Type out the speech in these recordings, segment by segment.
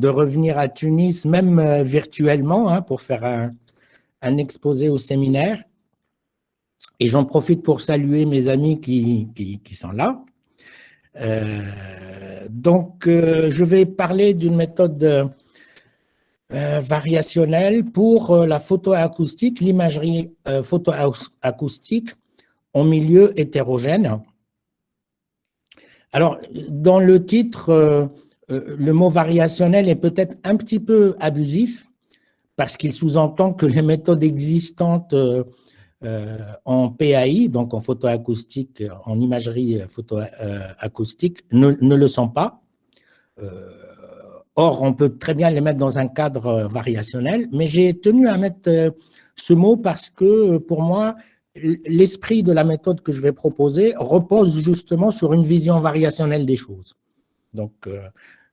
de revenir à Tunis, même virtuellement, hein, pour faire un exposé au séminaire. Et j'en profite pour saluer mes amis qui sont là. Donc, je vais parler d'une méthode variationnelle pour la photoacoustique, l'imagerie photoacoustique en milieu hétérogène. Alors, dans le titre, le mot variationnel est peut-être un petit peu abusif parce qu'il sous-entend que les méthodes existantes en PAI, donc en photoacoustique, en imagerie photoacoustique, ne le sont pas. Or, on peut très bien les mettre dans un cadre variationnel, mais j'ai tenu à mettre ce mot parce que, pour moi, l'esprit de la méthode que je vais proposer repose justement sur une vision variationnelle des choses. Donc,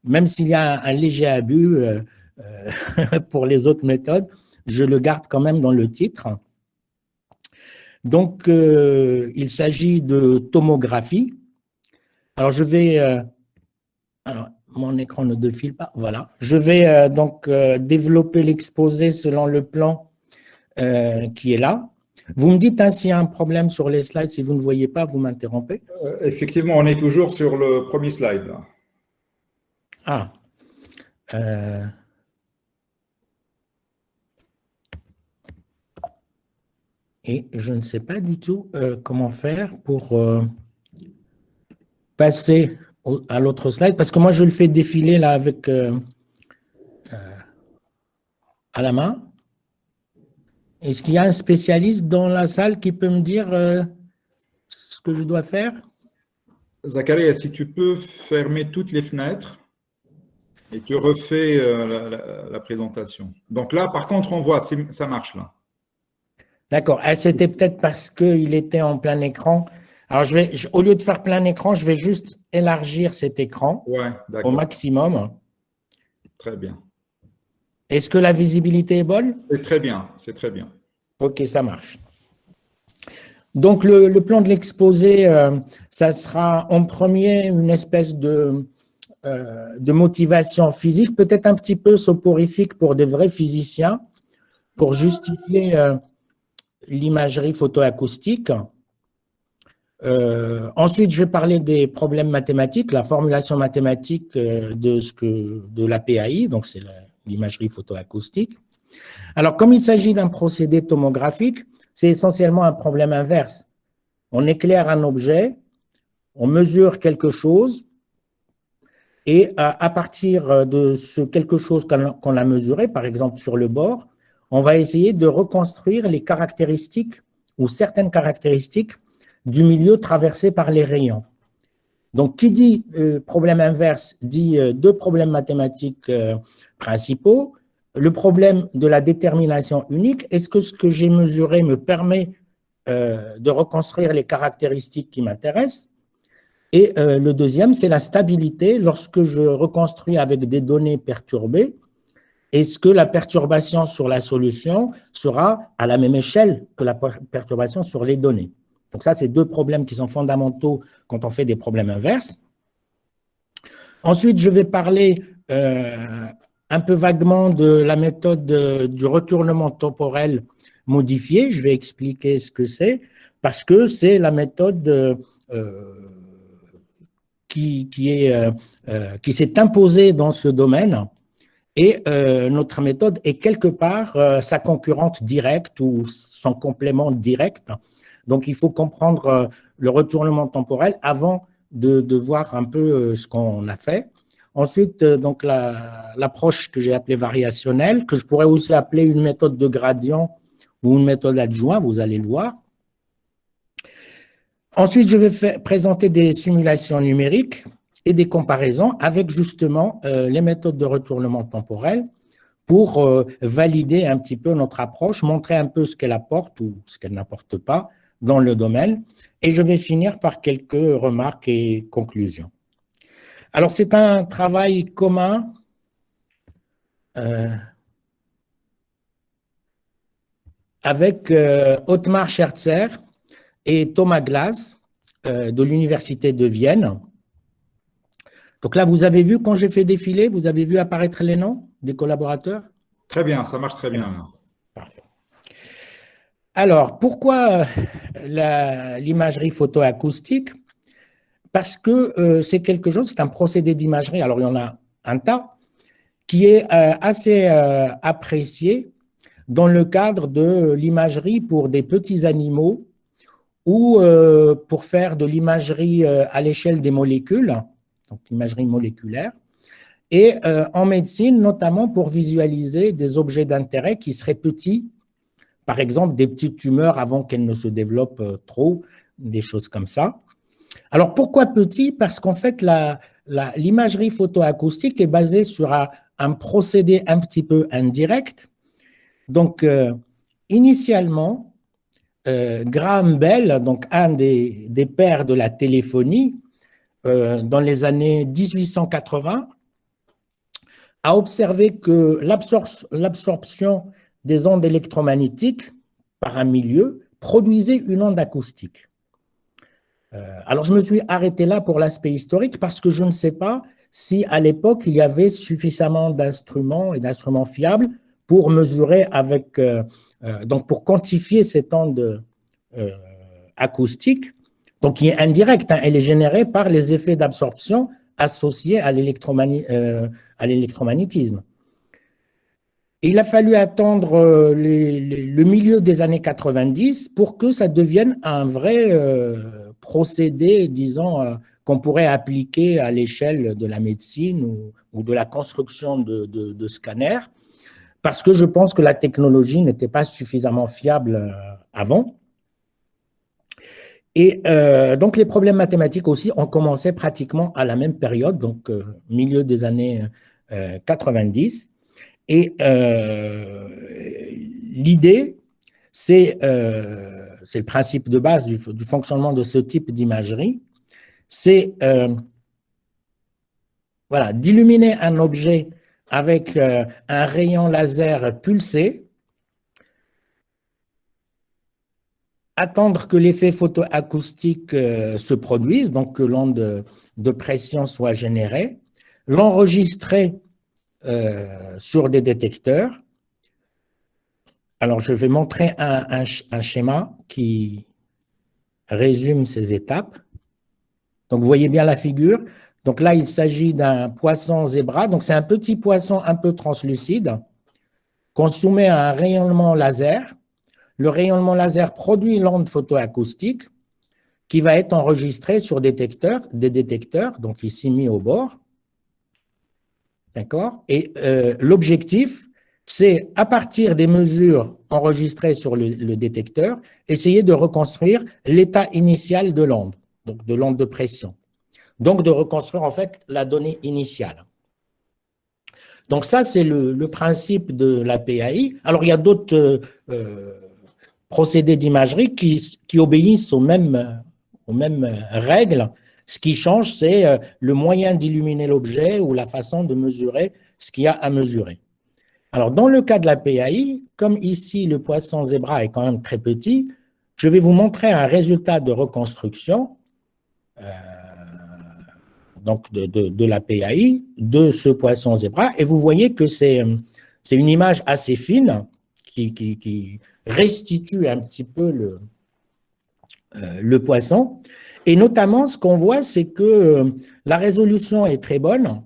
même s'il y a un léger abus pour les autres méthodes, je le garde quand même dans le titre. Donc, il s'agit de tomographie. Alors, je vais… alors, mon écran ne défile pas, voilà. Je vais donc développer l'exposé selon le plan qui est là. Vous me dites hein, s'il y a un problème sur les slides, si vous ne voyez pas, vous m'interrompez. Effectivement, on est toujours sur le premier slide. Là. Ah. Et je ne sais pas du tout comment faire pour passer à l'autre slide, parce que moi, je le fais défiler là avec à la main. Est-ce qu'il y a un spécialiste dans la salle qui peut me dire ce que je dois faire? Zakaria, si tu peux fermer toutes les fenêtres et tu refais la présentation. Donc là, par contre, on voit, ça marche là. D'accord. C'était peut-être parce qu'il était en plein écran. Alors, au lieu de faire plein écran, je vais juste élargir cet écran au maximum. Très bien. Est-ce que la visibilité est bonne? C'est très bien, c'est très bien. Ok, ça marche. Donc, le plan de l'exposé, ça sera en premier une espèce de motivation physique, peut-être un petit peu soporifique pour des vrais physiciens, pour justifier l'imagerie photoacoustique. Ensuite, je vais parler des problèmes mathématiques, la formulation mathématique de la PAI, donc c'est l'imagerie photoacoustique. Alors, comme il s'agit d'un procédé tomographique, c'est essentiellement un problème inverse. On éclaire un objet, on mesure quelque chose, et à partir de ce quelque chose qu'on a mesuré, par exemple sur le bord, on va essayer de reconstruire les caractéristiques ou certaines caractéristiques du milieu traversé par les rayons. Donc, qui dit problème inverse dit deux problèmes mathématiques principaux. Le problème de la détermination unique, est-ce que ce que j'ai mesuré me permet de reconstruire les caractéristiques qui m'intéressent? Et le deuxième, c'est la stabilité. Lorsque je reconstruis avec des données perturbées, est-ce que la perturbation sur la solution sera à la même échelle que la perturbation sur les données? Donc ça, c'est deux problèmes qui sont fondamentaux quand on fait des problèmes inverses. Ensuite, je vais parler un peu vaguement de la méthode du retournement temporel modifié. Je vais expliquer ce que c'est, parce que c'est la méthode qui s'est imposée dans ce domaine, et notre méthode est quelque part sa concurrente directe ou son complément direct. Donc, il faut comprendre le retournement temporel avant de voir un peu ce qu'on a fait. Ensuite, donc l'approche que j'ai appelée variationnelle, que je pourrais aussi appeler une méthode de gradient ou une méthode adjointe, vous allez le voir. Ensuite, je vais présenter des simulations numériques et des comparaisons avec justement les méthodes de retournement temporel pour valider un petit peu notre approche, montrer un peu ce qu'elle apporte ou ce qu'elle n'apporte pas dans le domaine. Et je vais finir par quelques remarques et conclusions. Alors, c'est un travail commun avec Ottmar Scherzer et Thomas Glas de l'Université de Vienne. Donc là, vous avez vu, quand j'ai fait défiler, vous avez vu apparaître les noms des collaborateurs? Très bien, ça marche très bien là. Parfait. Alors, pourquoi l'imagerie photoacoustique? Parce que c'est quelque chose, c'est un procédé d'imagerie, alors il y en a un tas, qui est assez apprécié dans le cadre de l'imagerie pour des petits animaux ou pour faire de l'imagerie à l'échelle des molécules, donc l'imagerie moléculaire, et en médecine, notamment pour visualiser des objets d'intérêt qui seraient petits, par exemple des petites tumeurs avant qu'elles ne se développent trop, des choses comme ça. Alors pourquoi petit? Parce qu'en fait, l'imagerie photoacoustique est basée sur un procédé un petit peu indirect. Donc, initialement, Graham Bell, donc un des pères de la téléphonie, dans les années 1880, a observé que l'absorption des ondes électromagnétiques par un milieu produisait une onde acoustique. Alors, je me suis arrêté là pour l'aspect historique parce que je ne sais pas si à l'époque, il y avait suffisamment d'instruments et d'instruments fiables pour mesurer donc pour quantifier cette onde acoustique, donc qui est indirecte, hein, elle est générée par les effets d'absorption associés à l'électromagnétisme. Il a fallu attendre le milieu des années 90 pour que ça devienne un vrai procédé, disons, qu'on pourrait appliquer à l'échelle de la médecine ou de la construction de scanners, parce que je pense que la technologie n'était pas suffisamment fiable avant. Et donc, les problèmes mathématiques aussi ont commencé pratiquement à la même période, donc milieu des années 90. Et l'idée, c'est le principe de base du fonctionnement de ce type d'imagerie, c'est voilà, d'illuminer un objet avec un rayon laser pulsé, attendre que l'effet photoacoustique se produise, donc que l'onde de pression soit générée, l'enregistrer sur des détecteurs. Alors, je vais montrer un schéma qui résume ces étapes. Donc, vous voyez bien la figure. Donc là, il s'agit d'un poisson zébra. Donc, c'est un petit poisson un peu translucide qu'on soumet à un rayonnement laser. Le rayonnement laser produit l'onde photoacoustique qui va être enregistrée sur des détecteurs, donc ici mis au bord. D'accord? Et l'objectif, c'est à partir des mesures enregistrées sur le détecteur, essayer de reconstruire l'état initial de l'onde, donc de l'onde de pression. Donc, de reconstruire en fait la donnée initiale. Donc, ça, c'est le principe de la PAI. Alors, il y a d'autres procédés d'imagerie qui obéissent aux mêmes règles. Ce qui change, c'est le moyen d'illuminer l'objet ou la façon de mesurer ce qu'il y a à mesurer. Alors, dans le cas de la PAI, comme ici, le poisson zébra est quand même très petit, je vais vous montrer un résultat de reconstruction donc de la PAI, de ce poisson zébra, et vous voyez que c'est une image assez fine qui restitue un petit peu le poisson. Et notamment, ce qu'on voit, c'est que la résolution est très bonne,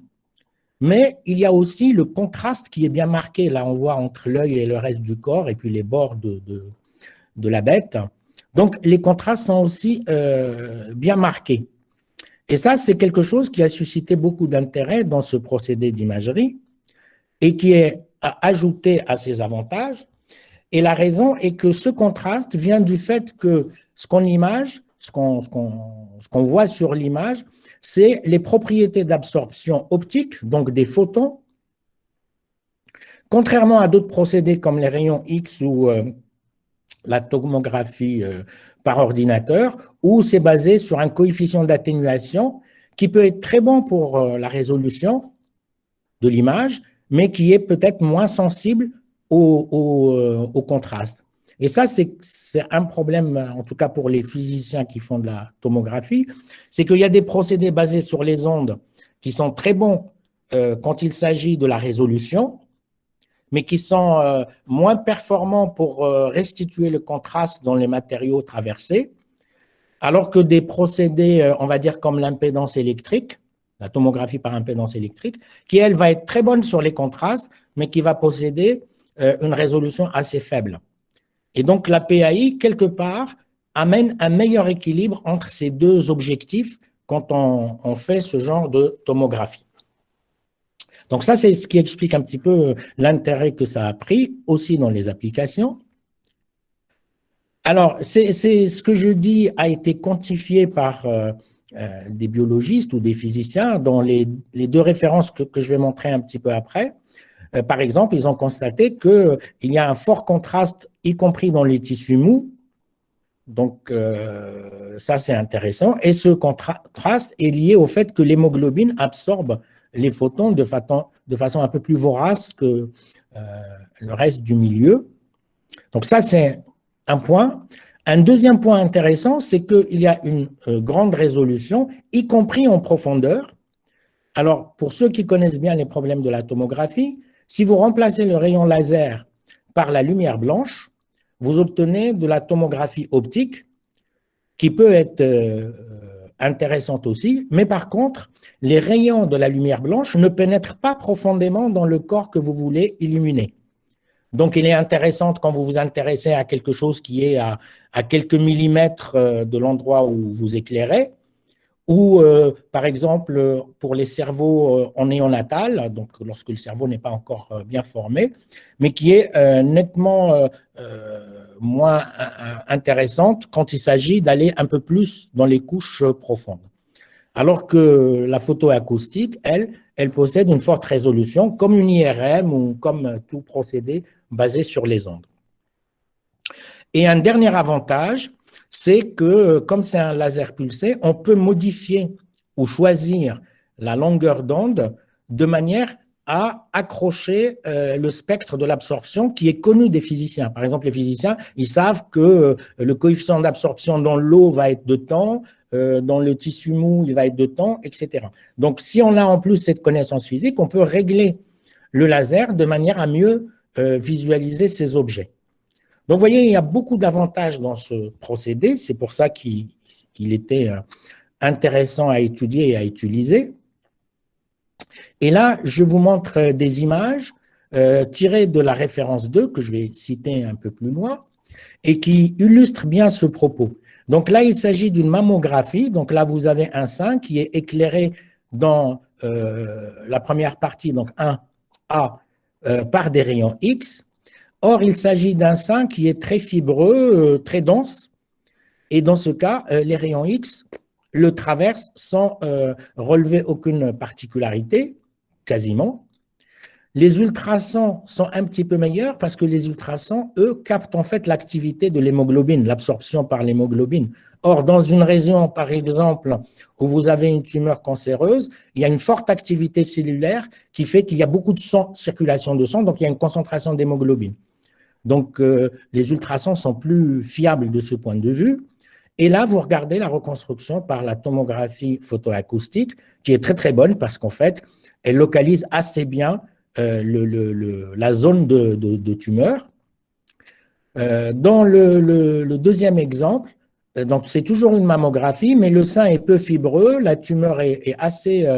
mais il y a aussi le contraste qui est bien marqué. Là, on voit entre l'œil et le reste du corps, et puis les bords de la bête. Donc, les contrastes sont aussi bien marqués. Et ça, c'est quelque chose qui a suscité beaucoup d'intérêt dans ce procédé d'imagerie et qui est ajouté à ses avantages. Et la raison est que ce contraste vient du fait que ce qu'on voit sur l'image, c'est les propriétés d'absorption optique, donc des photons, contrairement à d'autres procédés comme les rayons X ou la tomographie par ordinateur, où c'est basé sur un coefficient d'atténuation qui peut être très bon pour la résolution de l'image, mais qui est peut-être moins sensible au contraste. Et ça, c'est un problème, en tout cas pour les physiciens qui font de la tomographie, c'est qu'il y a des procédés basés sur les ondes qui sont très bons quand il s'agit de la résolution, mais qui sont moins performants pour restituer le contraste dans les matériaux traversés, alors que des procédés, on va dire comme l'impédance électrique, la tomographie par impédance électrique, qui, elle, va être très bonne sur les contrastes, mais qui va posséder une résolution assez faible. Et donc, la PAI, quelque part, amène un meilleur équilibre entre ces deux objectifs quand on fait ce genre de tomographie. Donc ça, c'est ce qui explique un petit peu l'intérêt que ça a pris, aussi dans les applications. Alors, c'est ce que je dis a été quantifié par des biologistes ou des physiciens dans les deux références que je vais montrer un petit peu après. Par exemple, ils ont constaté qu'il y a un fort contraste, y compris dans les tissus mous. Donc, ça, c'est intéressant. Et ce contraste est lié au fait que l'hémoglobine absorbe les photons de façon un peu plus vorace que le reste du milieu. Donc, ça, c'est un point. Un deuxième point intéressant, c'est qu'il y a une grande résolution, y compris en profondeur. Alors, pour ceux qui connaissent bien les problèmes de la tomographie, si vous remplacez le rayon laser par la lumière blanche, vous obtenez de la tomographie optique qui peut être intéressante aussi, mais par contre, les rayons de la lumière blanche ne pénètrent pas profondément dans le corps que vous voulez illuminer. Donc, il est intéressant quand vous vous intéressez à quelque chose qui est à quelques millimètres de l'endroit où vous éclairez, ou par exemple pour les cerveaux en néonatal, donc lorsque le cerveau n'est pas encore bien formé, mais qui est nettement moins intéressante quand il s'agit d'aller un peu plus dans les couches profondes. Alors que la photo acoustique, elle possède une forte résolution, comme une IRM ou comme tout procédé basé sur les ondes. Et un dernier avantage, c'est que, comme c'est un laser pulsé, on peut modifier ou choisir la longueur d'onde de manière à accrocher le spectre de l'absorption qui est connu des physiciens. Par exemple, les physiciens, ils savent que le coefficient d'absorption dans l'eau va être de temps, dans le tissu mou, il va être de temps, etc. Donc, si on a en plus cette connaissance physique, on peut régler le laser de manière à mieux visualiser ces objets. Donc, vous voyez, il y a beaucoup d'avantages dans ce procédé. C'est pour ça qu'il était intéressant à étudier et à utiliser. Et là, je vous montre des images tirées de la référence 2, que je vais citer un peu plus loin, et qui illustrent bien ce propos. Donc là, il s'agit d'une mammographie. Donc là, vous avez un sein qui est éclairé dans la première partie, donc 1A, par des rayons X. Or, il s'agit d'un sein qui est très fibreux, très dense, et dans ce cas, les rayons X le traversent sans relever aucune particularité, quasiment. Les ultrasons sont un petit peu meilleurs parce que les ultrasons, eux, captent en fait l'activité de l'hémoglobine, l'absorption par l'hémoglobine. Or, dans une région, par exemple, où vous avez une tumeur cancéreuse, il y a une forte activité cellulaire qui fait qu'il y a beaucoup de sang, circulation de sang, donc il y a une concentration d'hémoglobine. Donc, les ultrasons sont plus fiables de ce point de vue. Et là, vous regardez la reconstruction par la tomographie photoacoustique, qui est très, très bonne parce qu'en fait, elle localise assez bien la zone de tumeur. Dans le deuxième exemple, donc c'est toujours une mammographie, mais le sein est peu fibreux, la tumeur est assez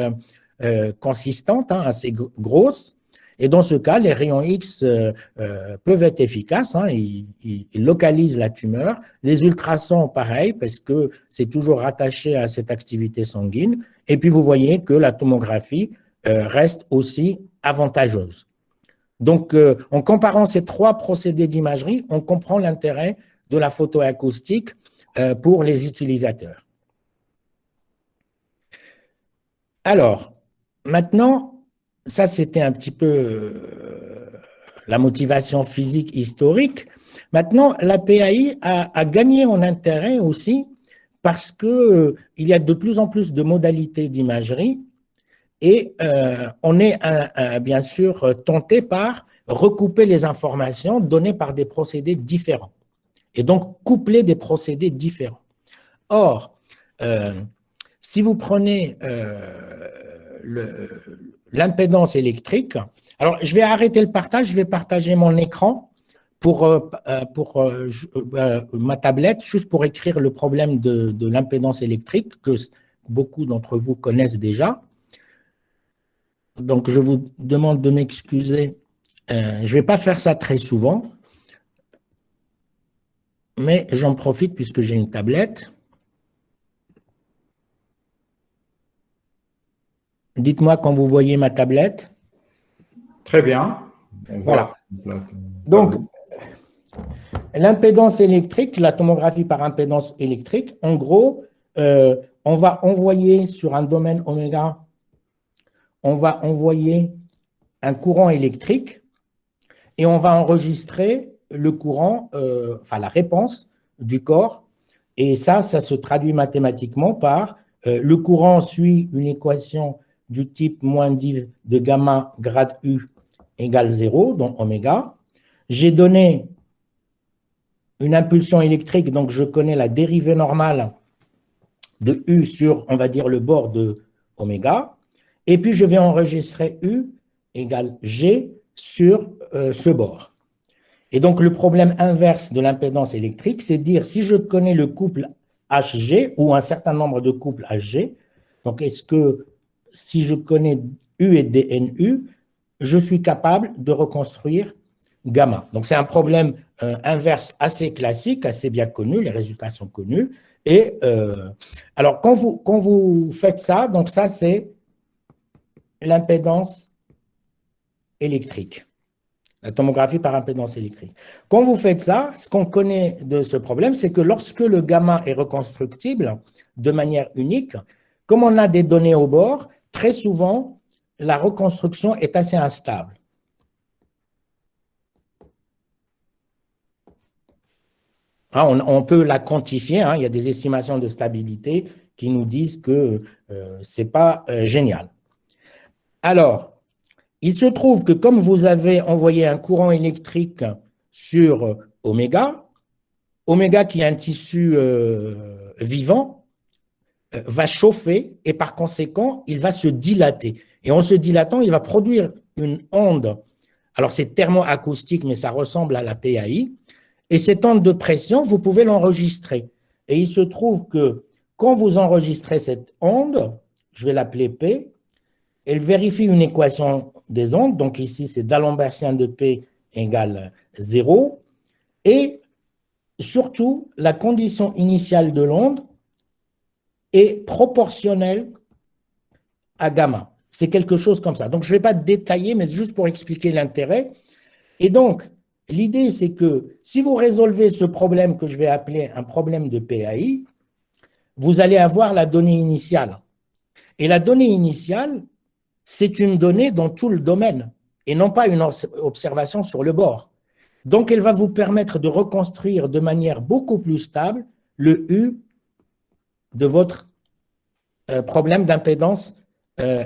consistante, hein, assez grosse. Et dans ce cas, les rayons X peuvent être efficaces, hein, ils localisent la tumeur. Les ultrasons, pareil, parce que c'est toujours rattaché à cette activité sanguine. Et puis, vous voyez que la tomographie reste aussi avantageuse. Donc, en comparant ces trois procédés d'imagerie, on comprend l'intérêt de la photoacoustique pour les utilisateurs. Alors, maintenant, ça, c'était un petit peu la motivation physique historique. Maintenant, la PAI a gagné en intérêt aussi parce qu'il y a de plus en plus de modalités d'imagerie et on est bien sûr tenté par recouper les informations données par des procédés différents et donc coupler des procédés différents. Or, si vous prenez l'impédance électrique, alors je vais arrêter le partage, je vais partager mon écran pour ma tablette, juste pour écrire le problème de l'impédance électrique que beaucoup d'entre vous connaissent déjà. Donc, je vous demande de m'excuser. Je ne vais pas faire ça très souvent, mais j'en profite puisque j'ai une tablette. Dites-moi quand vous voyez ma tablette. Très bien. Voilà. Donc, l'impédance électrique, la tomographie par impédance électrique, en gros, on va envoyer sur un domaine oméga, on va envoyer un courant électrique et on va enregistrer le courant, enfin la réponse du corps. Et ça se traduit mathématiquement par le courant suit une équation du type moins div de gamma grade U égale 0, donc oméga. J'ai donné une impulsion électrique, donc je connais la dérivée normale de U sur, on va dire, le bord de oméga. Et puis, je vais enregistrer U égale G sur ce bord. Et donc, le problème inverse de l'impédance électrique, c'est de dire si je connais le couple HG ou un certain nombre de couples HG, donc est-ce que si je connais U et DNU, je suis capable de reconstruire gamma. Donc, c'est un problème inverse assez classique, assez bien connu, les résultats sont connus. Et alors, quand vous faites ça, donc ça, c'est l'impédance électrique, la tomographie par impédance électrique. Quand vous faites ça, ce qu'on connaît de ce problème, c'est que lorsque le gamma est reconstructible de manière unique, comme on a des données au bord, très souvent, la reconstruction est assez instable. On peut la quantifier, il y a des estimations de stabilité qui nous disent que ce n'est pas génial. Alors, il se trouve que comme vous avez envoyé un courant électrique sur oméga, oméga qui est un tissu vivant, va chauffer et par conséquent, il va se dilater. Et en se dilatant, il va produire une onde. Alors, c'est thermoacoustique, mais ça ressemble à la PAI. Et cette onde de pression, vous pouvez l'enregistrer. Et il se trouve que quand vous enregistrez cette onde, je vais l'appeler P, elle vérifie une équation des ondes. Donc ici, c'est d'Alembertien de P égale 0. Et surtout, la condition initiale de l'onde est proportionnelle à gamma. C'est quelque chose comme ça. Donc, je ne vais pas détailler, mais juste pour expliquer l'intérêt. Et donc, l'idée, c'est que si vous résolvez ce problème que je vais appeler un problème de PAI, vous allez avoir la donnée initiale. Et la donnée initiale, c'est une donnée dans tout le domaine et non pas une observation sur le bord. Donc, elle va vous permettre de reconstruire de manière beaucoup plus stable le U de votre problème d'impédance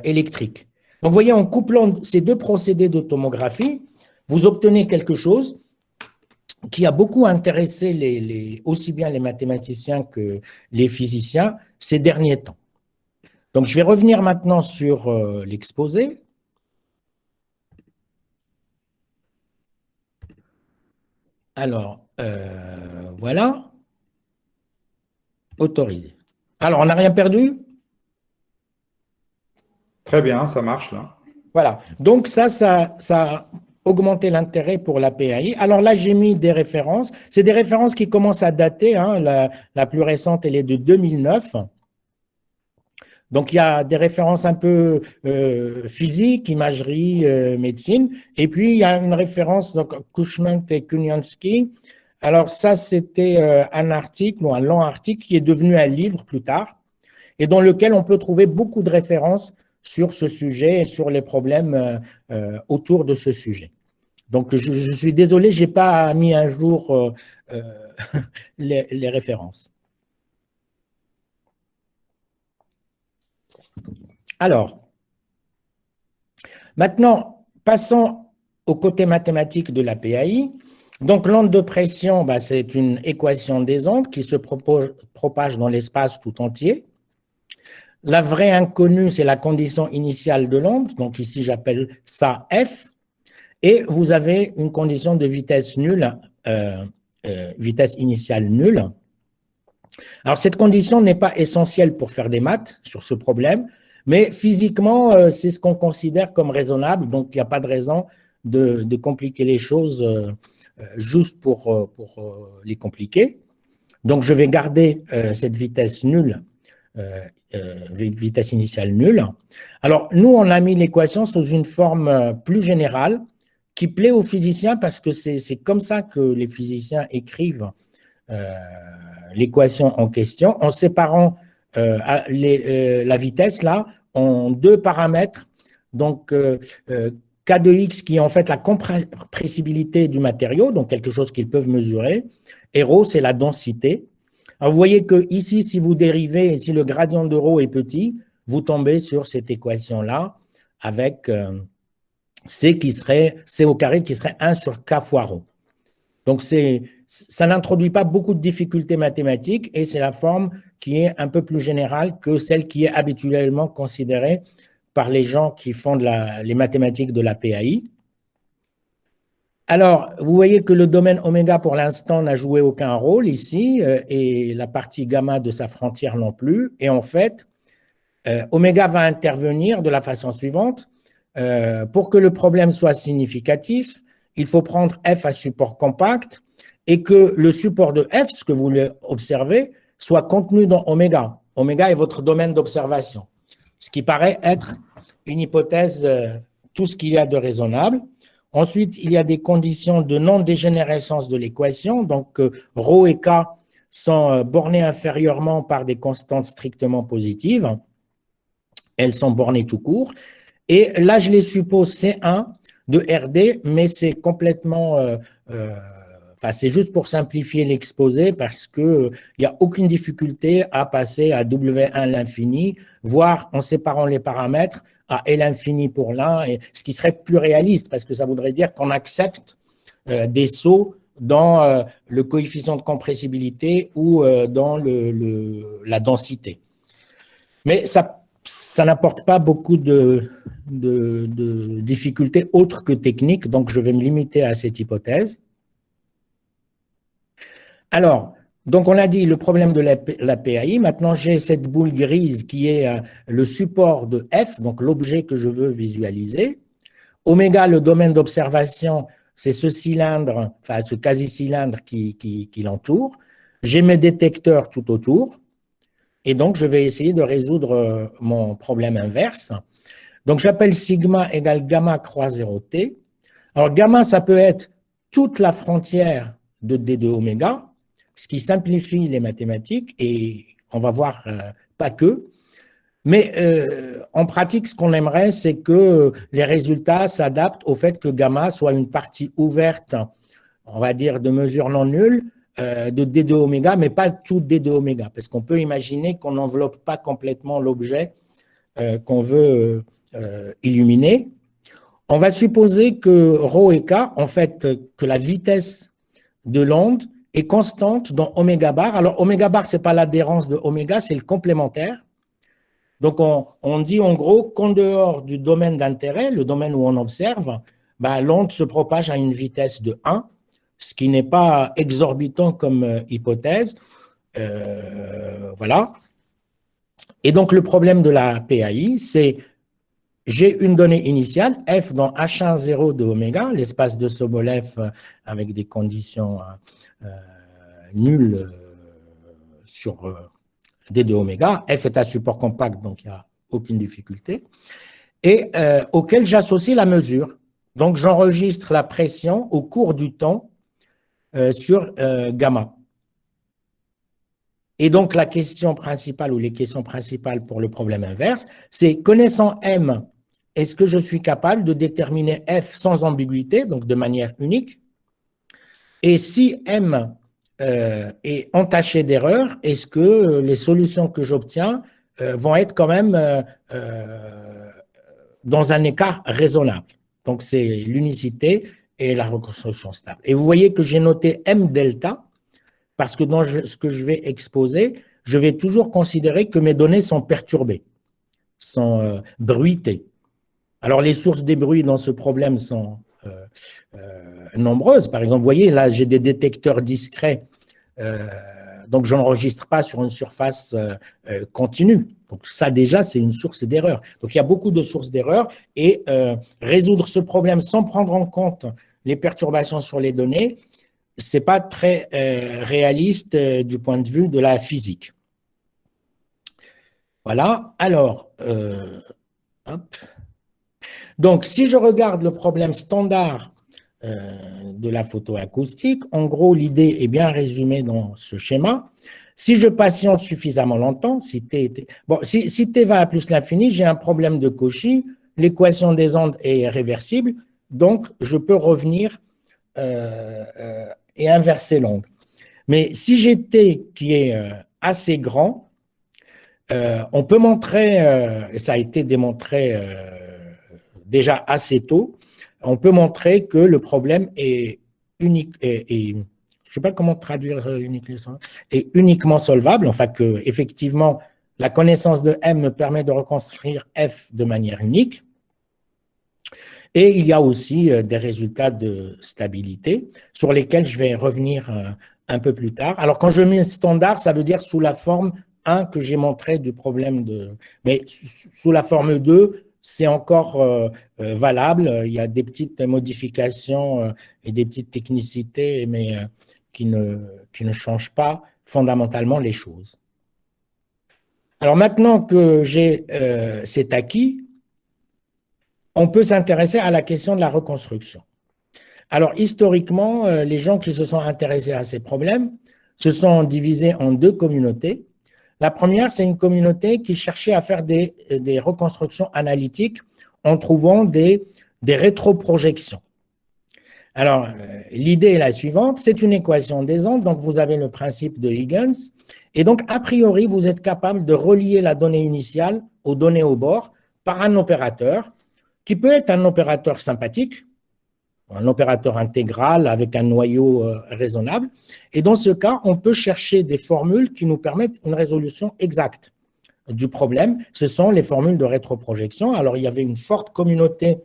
électrique. Donc, vous voyez, en couplant ces deux procédés de tomographie, vous obtenez quelque chose qui a beaucoup intéressé aussi bien les mathématiciens que les physiciens ces derniers temps. Donc, je vais revenir maintenant sur l'exposé. Alors, voilà. Autorisé. Alors, on n'a rien perdu? Très bien, ça marche là. Voilà. Donc, ça a augmenté l'intérêt pour la PAI. Alors là, j'ai mis des références. C'est des références qui commencent à dater. La plus récente, elle est de 2009. Donc, il y a des références un peu physique, imagerie, médecine. Et puis, il y a une référence, donc Cushman et Kunyansky. Alors, ça, c'était un article, ou un long article, qui est devenu un livre plus tard, et dans lequel on peut trouver beaucoup de références sur ce sujet et sur les problèmes autour de ce sujet. Donc, je suis désolé, je n'ai pas mis à jour les références. Alors, maintenant, passons au côté mathématique de la PAI. Donc, l'onde de pression, c'est une équation des ondes qui se propage dans l'espace tout entier. La vraie inconnue, c'est la condition initiale de l'onde. Donc ici, j'appelle ça F. Et vous avez une condition de vitesse nulle, vitesse initiale nulle. Alors, cette condition n'est pas essentielle pour faire des maths sur ce problème, mais physiquement, c'est ce qu'on considère comme raisonnable. Donc, il n'y a pas de raison de compliquer les choses juste pour les compliquer. Donc, je vais garder cette vitesse nulle, vitesse initiale nulle. Alors, nous, on a mis l'équation sous une forme plus générale qui plaît aux physiciens parce que c'est comme ça que les physiciens écrivent l'équation en question, en séparant la vitesse là en deux paramètres. Donc, K de X qui est en fait la compressibilité du matériau, donc quelque chose qu'ils peuvent mesurer, et ρ, c'est la densité. Alors, vous voyez que ici, si vous dérivez, si le gradient de ρ est petit, vous tombez sur cette équation-là avec C au carré qui serait 1 sur K fois ρ. Donc, ça n'introduit pas beaucoup de difficultés mathématiques et c'est la forme qui est un peu plus générale que celle qui est habituellement considérée par les gens qui font les mathématiques de la PAI. Alors, vous voyez que le domaine oméga, pour l'instant, n'a joué aucun rôle ici et la partie gamma de sa frontière non plus. Et en fait, oméga va intervenir de la façon suivante. Pour que le problème soit significatif, il faut prendre F à support compact et que le support de F, ce que vous voulez observer, soit contenu dans oméga. Oméga est votre domaine d'observation, ce qui paraît être une hypothèse, tout ce qu'il y a de raisonnable. Ensuite, il y a des conditions de non-dégénérescence de l'équation, donc ρ et K sont bornées inférieurement par des constantes strictement positives. Elles sont bornées tout court. Et là, je les suppose C1 de RD, mais c'est complètement, c'est juste pour simplifier l'exposé parce qu'il n'y a aucune difficulté à passer à W1 l'infini, voire en séparant les paramètres à L infini pour l'un, ce qui serait plus réaliste parce que ça voudrait dire qu'on accepte des sauts dans le coefficient de compressibilité ou dans la densité. Mais ça n'apporte pas beaucoup de difficultés autres que techniques, donc je vais me limiter à cette hypothèse. Alors, donc on a dit le problème de la PAI. Maintenant, j'ai cette boule grise qui est le support de F, donc l'objet que je veux visualiser. Oméga, le domaine d'observation, c'est ce cylindre, enfin ce quasi-cylindre qui l'entoure. J'ai mes détecteurs tout autour. Et donc, je vais essayer de résoudre mon problème inverse. Donc, j'appelle sigma égale gamma croix 0t. Alors, gamma, ça peut être toute la frontière de D de oméga, ce qui simplifie les mathématiques, et on va voir pas que. Mais en pratique, ce qu'on aimerait, c'est que les résultats s'adaptent au fait que gamma soit une partie ouverte, on va dire, de mesure non nulle, de D de oméga, mais pas tout D de oméga, parce qu'on peut imaginer qu'on n'enveloppe pas complètement l'objet qu'on veut illuminer. On va supposer que ρ et K, en fait, que la vitesse de l'onde est constante dans oméga bar. Alors, oméga bar, ce n'est pas l'adhérence de oméga, c'est le complémentaire. Donc, on dit en gros qu'en dehors du domaine d'intérêt, le domaine où on observe, l'onde se propage à une vitesse de 1, ce qui n'est pas exorbitant comme hypothèse. Voilà. Et donc, le problème de la PAI, c'est j'ai une donnée initiale, F dans H1,0 de oméga, l'espace de Sobolev avec des conditions nulles sur D de oméga. F est à support compact, donc il n'y a aucune difficulté. Et auquel j'associe la mesure. Donc, j'enregistre la pression au cours du temps sur gamma. Et donc, la question principale ou les questions principales pour le problème inverse, c'est connaissant M, est-ce que je suis capable de déterminer F sans ambiguïté, donc de manière unique? Et si M est entaché d'erreurs, est-ce que les solutions que j'obtiens vont être quand même dans un écart raisonnable? Donc, c'est l'unicité et la reconstruction stable. Et vous voyez que j'ai noté M delta, parce que dans ce que je vais exposer, je vais toujours considérer que mes données sont perturbées. bruitées. Alors, les sources des bruits dans ce problème sont nombreuses. Par exemple, vous voyez, là, j'ai des détecteurs discrets, donc je n'enregistre pas sur une surface continue. Donc, ça, déjà, c'est une source d'erreur. Donc, il y a beaucoup de sources d'erreur et résoudre ce problème sans prendre en compte les perturbations sur les données, ce n'est pas très réaliste du point de vue de la physique. Voilà. Alors, hop. Donc, si je regarde le problème standard de la photoacoustique, en gros, l'idée est bien résumée dans ce schéma. Si je patiente suffisamment longtemps, si T va à plus l'infini, j'ai un problème de Cauchy, l'équation des ondes est réversible, donc je peux revenir et inverser l'onde. Mais si j'ai T qui est assez grand, on peut montrer, et ça a été démontré déjà assez tôt, on peut montrer que le problème est unique, je ne sais pas comment traduire est uniquement solvable, enfin que effectivement la connaissance de M me permet de reconstruire F de manière unique. Et il y a aussi des résultats de stabilité sur lesquels je vais revenir un peu plus tard. Alors, quand je mets standard, ça veut dire sous la forme 1 que j'ai montré du problème de… Mais sous la forme 2, c'est encore valable. Il y a des petites modifications et des petites technicités, mais qui ne changent pas fondamentalement les choses. Alors, maintenant que j'ai cet acquis, on peut s'intéresser à la question de la reconstruction. Alors, historiquement, les gens qui se sont intéressés à ces problèmes se sont divisés en deux communautés. La première, c'est une communauté qui cherchait à faire des reconstructions analytiques en trouvant des rétroprojections. Alors, l'idée est la suivante, c'est une équation des ondes, donc vous avez le principe de Huygens, et donc, a priori, vous êtes capable de relier la donnée initiale aux données au bord par un opérateur, qui peut être un opérateur sympathique, un opérateur intégral avec un noyau raisonnable. Et dans ce cas, on peut chercher des formules qui nous permettent une résolution exacte du problème. Ce sont les formules de rétroprojection. Alors, il y avait une forte communauté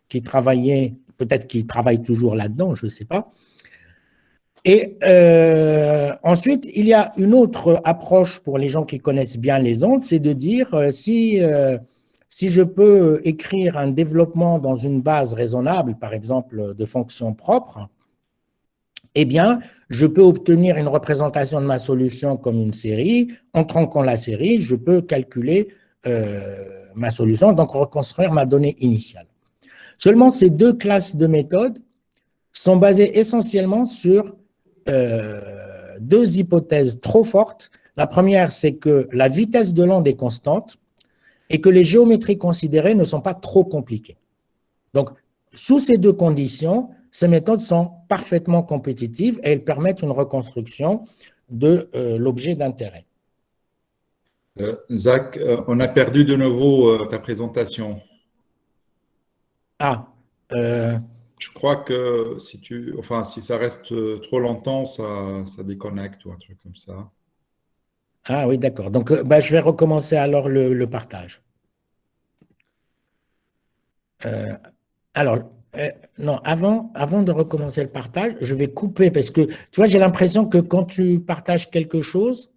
qui travaillait, peut-être qui travaille toujours là-dedans, je ne sais pas. Et ensuite, il y a une autre approche pour les gens qui connaissent bien les ondes, c'est de dire si je peux écrire un développement dans une base raisonnable, par exemple de fonctions propres, eh bien, je peux obtenir une représentation de ma solution comme une série. En tronquant la série, je peux calculer ma solution, donc reconstruire ma donnée initiale. Seulement, ces deux classes de méthodes sont basées essentiellement sur deux hypothèses trop fortes. La première, c'est que la vitesse de l'onde est constante, et que les géométries considérées ne sont pas trop compliquées. Donc, sous ces deux conditions, ces méthodes sont parfaitement compétitives et elles permettent une reconstruction de l'objet d'intérêt. Zach, on a perdu de nouveau ta présentation. Je crois que si ça reste trop longtemps, ça déconnecte ou un truc comme ça. Ah oui, d'accord. Donc, je vais recommencer alors le partage. Non, avant de recommencer le partage, je vais couper parce que, tu vois, j'ai l'impression que quand tu partages quelque chose,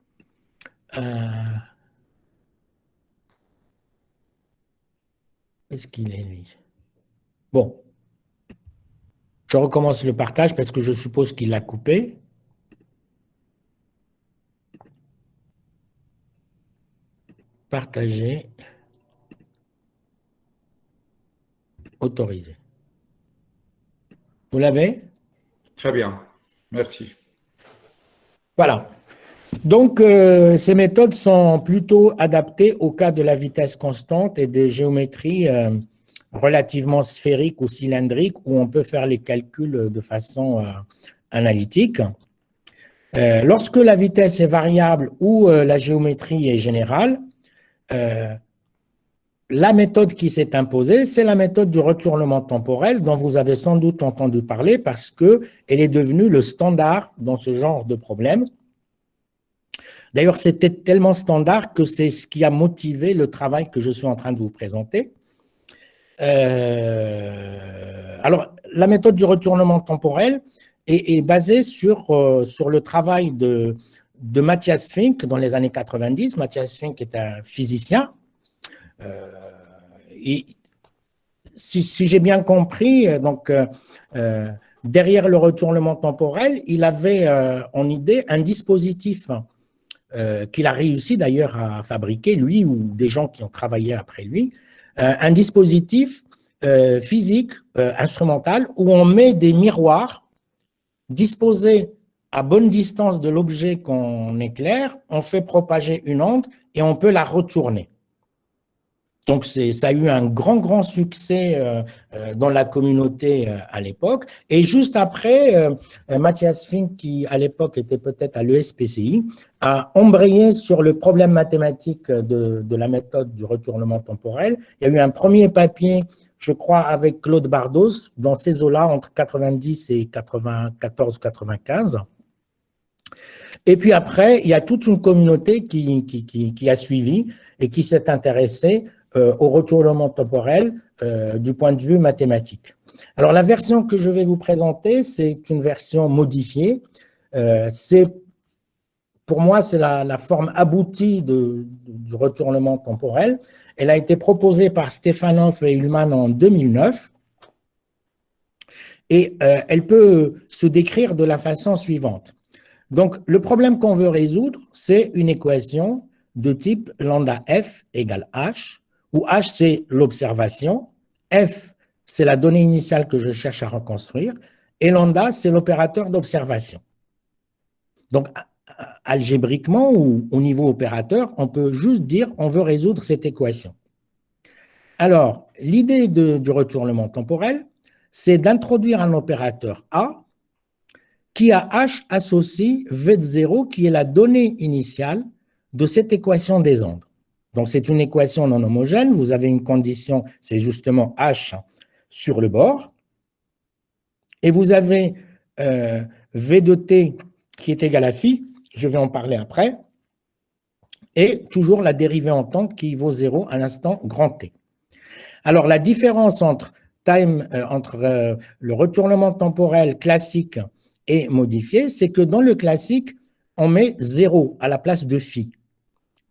est-ce qu'il est, lui? Bon. Je recommence le partage parce que je suppose qu'il l'a coupé. Partager. Autoriser. Vous l'avez? Très bien, merci. Voilà. Donc, ces méthodes sont plutôt adaptées au cas de la vitesse constante et des géométries relativement sphériques ou cylindriques où on peut faire les calculs de façon analytique. Lorsque la vitesse est variable ou la géométrie est générale, la méthode qui s'est imposée, c'est la méthode du retournement temporel dont vous avez sans doute entendu parler parce qu'elle est devenue le standard dans ce genre de problème. D'ailleurs, c'était tellement standard que c'est ce qui a motivé le travail que je suis en train de vous présenter. Alors, la méthode du retournement temporel est basée sur le travail de Matthias Fink dans les années 90. Matthias Fink est un physicien. Et si j'ai bien compris, donc, derrière le retournement temporel, il avait en idée un dispositif qu'il a réussi d'ailleurs à fabriquer, lui ou des gens qui ont travaillé après lui, un dispositif physique, instrumental, où on met des miroirs disposés à bonne distance de l'objet qu'on éclaire, on fait propager une onde et on peut la retourner. Donc, ça a eu un grand succès dans la communauté à l'époque. Et juste après, Matthias Fink, qui à l'époque était peut-être à l'ESPCI, a embrayé sur le problème mathématique de la méthode du retournement temporel. Il y a eu un premier papier, je crois, avec Claude Bardos, dans ces eaux-là, entre 90 et 94-95. Et puis après, il y a toute une communauté qui a suivi et qui s'est intéressée au retournement temporel du point de vue mathématique. Alors, la version que je vais vous présenter, c'est une version modifiée. Pour moi, c'est la forme aboutie du retournement temporel. Elle a été proposée par Stefanov et Ullmann en 2009. Et elle peut se décrire de la façon suivante. Donc, le problème qu'on veut résoudre, c'est une équation de type lambda f égale h, où h, c'est l'observation, f, c'est la donnée initiale que je cherche à reconstruire, et lambda, c'est l'opérateur d'observation. Donc, algébriquement ou au niveau opérateur, on peut juste dire on veut résoudre cette équation. Alors, l'idée du retournement temporel, c'est d'introduire un opérateur A qui a h associe V de 0, qui est la donnée initiale de cette équation des ondes. Donc, c'est une équation non homogène. Vous avez une condition, c'est justement h sur le bord. Et vous avez V de t qui est égal à phi, je vais en parler après, et toujours la dérivée en temps qui vaut 0 à l'instant grand t. Alors, la différence entre le retournement temporel classique et modifié, c'est que dans le classique, on met 0 à la place de phi.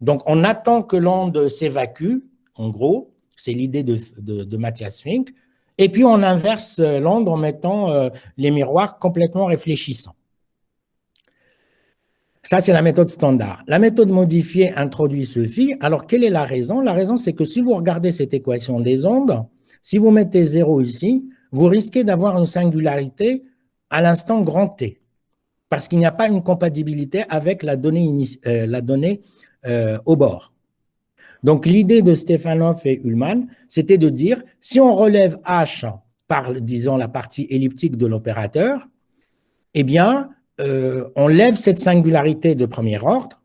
Donc, on attend que l'onde s'évacue, en gros, c'est l'idée de Matthias Fink, et puis on inverse l'onde en mettant les miroirs complètement réfléchissants. Ça, c'est la méthode standard. La méthode modifiée introduit ce phi. Alors, quelle est la raison? La raison, c'est que si vous regardez cette équation des ondes, si vous mettez 0 ici, vous risquez d'avoir une singularité à l'instant grand t, parce qu'il n'y a pas une compatibilité avec la donnée au bord. Donc, l'idée de Stefanov et Ullmann, c'était de dire, si on relève h par, disons, la partie elliptique de l'opérateur, eh bien, on lève cette singularité de premier ordre,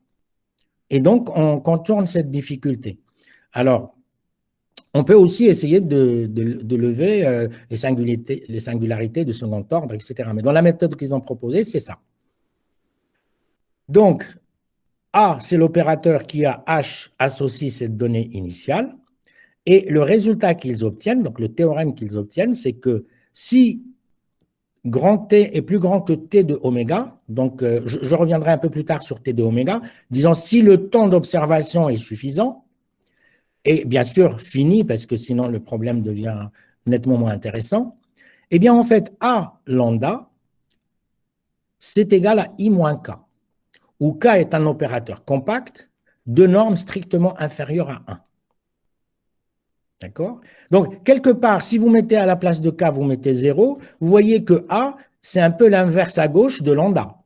et donc on contourne cette difficulté. Alors, on peut aussi essayer de lever les singularités de second ordre, etc. Mais dans la méthode qu'ils ont proposée, c'est ça. Donc, A, c'est l'opérateur qui a H associe cette donnée initiale, et le résultat qu'ils obtiennent, donc le théorème qu'ils obtiennent, c'est que si grand T est plus grand que T de oméga, donc je reviendrai un peu plus tard sur T de oméga, disons si le temps d'observation est suffisant, et bien sûr fini, parce que sinon le problème devient nettement moins intéressant, eh bien en fait A lambda, c'est égal à I moins K, où K est un opérateur compact de norme strictement inférieure à 1. D'accord? Donc, quelque part, si vous mettez à la place de K, vous mettez 0, vous voyez que A, c'est un peu l'inverse à gauche de lambda,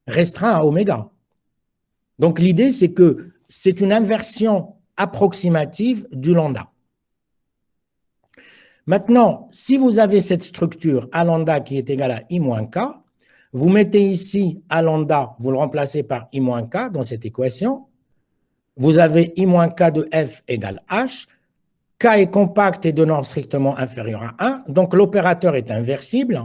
restreint à oméga. Donc, l'idée, c'est que c'est une inversion approximative du lambda. Maintenant, si vous avez cette structure A lambda qui est égale à I moins K, vous mettez ici A lambda, vous le remplacez par I moins K dans cette équation, vous avez I moins K de F égale H, K est compact et de norme strictement inférieure à 1, donc l'opérateur est inversible,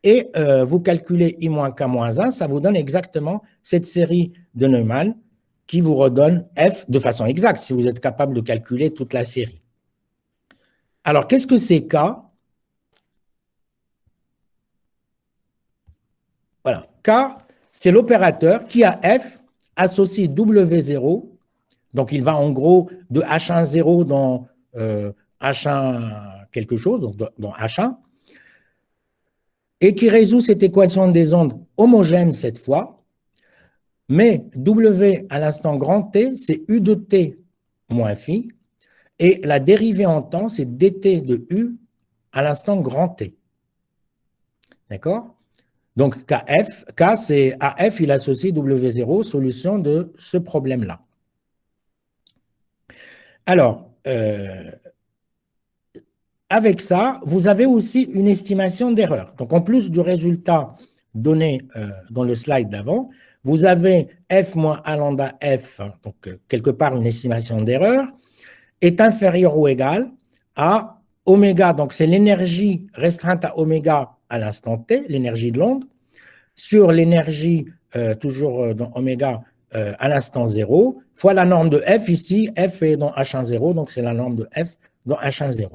et vous calculez I moins K moins 1, ça vous donne exactement cette série de Neumann qui vous redonne F de façon exacte, si vous êtes capable de calculer toute la série. Alors, qu'est-ce que c'est K? Voilà, K, c'est l'opérateur qui a F associé W0, donc il va en gros de H10 dans H1 quelque chose, donc dans H1, et qui résout cette équation des ondes homogène cette fois, mais W à l'instant grand T, c'est U de T moins phi, et la dérivée en temps, c'est dt de U à l'instant grand T. D'accord? Donc, K, c'est AF, il associe W0, solution de ce problème-là. Alors, avec ça, vous avez aussi une estimation d'erreur. Donc, en plus du résultat donné dans le slide d'avant, vous avez F moins A lambda F, donc quelque part une estimation d'erreur, est inférieur ou égal à oméga, donc c'est l'énergie restreinte à oméga à l'instant T, l'énergie de l'onde, sur l'énergie, toujours dans oméga, à l'instant 0, fois la norme de F, ici, F est dans H10, donc c'est la norme de F dans H10.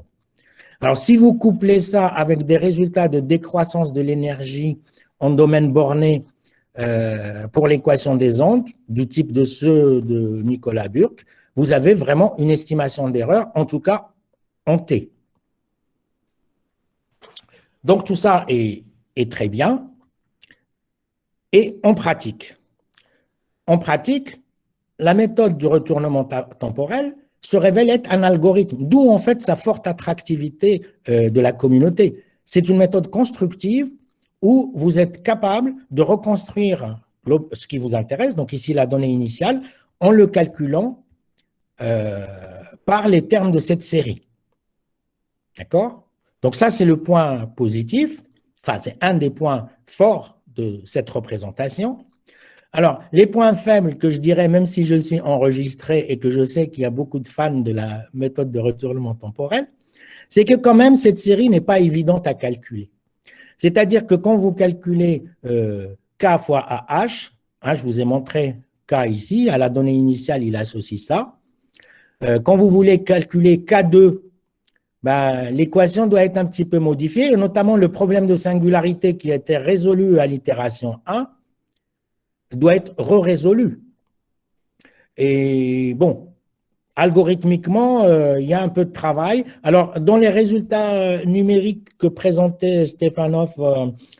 Alors, si vous couplez ça avec des résultats de décroissance de l'énergie en domaine borné pour l'équation des ondes, du type de ceux de Nicolas Burck, vous avez vraiment une estimation d'erreur, en tout cas en T. Donc, tout ça est très bien. Et en pratique, la méthode du retournement temporel se révèle être un algorithme, d'où en fait sa forte attractivité de la communauté. C'est une méthode constructive où vous êtes capable de reconstruire ce qui vous intéresse, donc ici la donnée initiale, en le calculant par les termes de cette série. D'accord? Donc ça, c'est le point positif, enfin c'est un des points forts de cette représentation. Alors, les points faibles que je dirais, même si je suis enregistré et que je sais qu'il y a beaucoup de fans de la méthode de retournement temporel, c'est que quand même, cette série n'est pas évidente à calculer. C'est-à-dire que quand vous calculez K fois AH, je vous ai montré K ici, à la donnée initiale, il associe ça. Quand vous voulez calculer K2, l'équation doit être un petit peu modifiée, et notamment le problème de singularité qui était résolu à l'itération 1 doit être re-résolu. Et bon, algorithmiquement, il y a un peu de travail. Alors, dans les résultats numériques que présentait Stefanov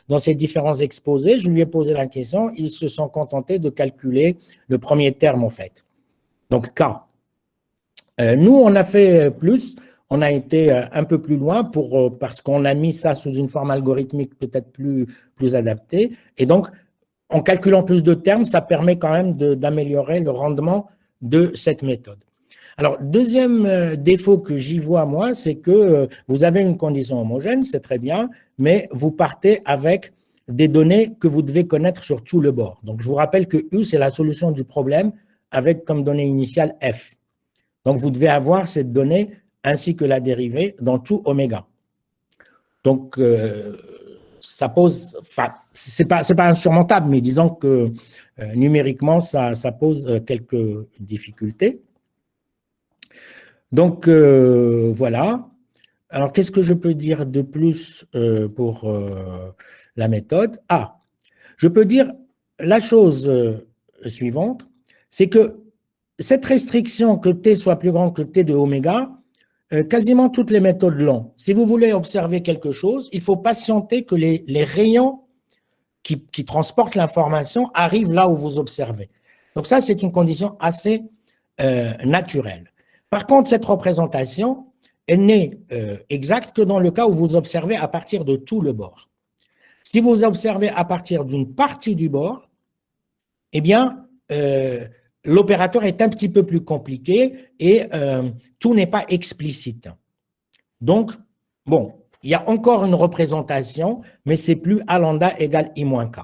dans ses différents exposés, je lui ai posé la question, ils se sont contentés de calculer le premier terme, en fait. Donc, K. Nous, on a fait plus. On a été un peu plus loin parce qu'on a mis ça sous une forme algorithmique peut-être plus adaptée. Et donc, en calculant plus de termes, ça permet quand même d'améliorer le rendement de cette méthode. Alors, deuxième défaut que j'y vois, moi, c'est que vous avez une condition homogène, c'est très bien, mais vous partez avec des données que vous devez connaître sur tout le bord. Donc, je vous rappelle que U, c'est la solution du problème avec comme donnée initiale F. Donc, vous devez avoir cette donnée ainsi que la dérivée dans tout oméga. Donc, ça pose, enfin, c'est pas insurmontable, mais disons que numériquement, ça pose quelques difficultés. Donc, voilà. Alors, qu'est-ce que je peux dire de plus pour la méthode? Je peux dire la chose suivante, c'est que cette restriction que T soit plus grand que T de oméga, quasiment toutes les méthodes l'ont. Si vous voulez observer quelque chose, il faut patienter que les rayons qui transportent l'information arrivent là où vous observez. Donc ça, c'est une condition assez naturelle. Par contre, cette représentation, elle n'est exacte que dans le cas où vous observez à partir de tout le bord. Si vous observez à partir d'une partie du bord, eh bien, l'opérateur est un petit peu plus compliqué et tout n'est pas explicite. Donc, bon, il y a encore une représentation, mais c'est plus A lambda égale I moins K.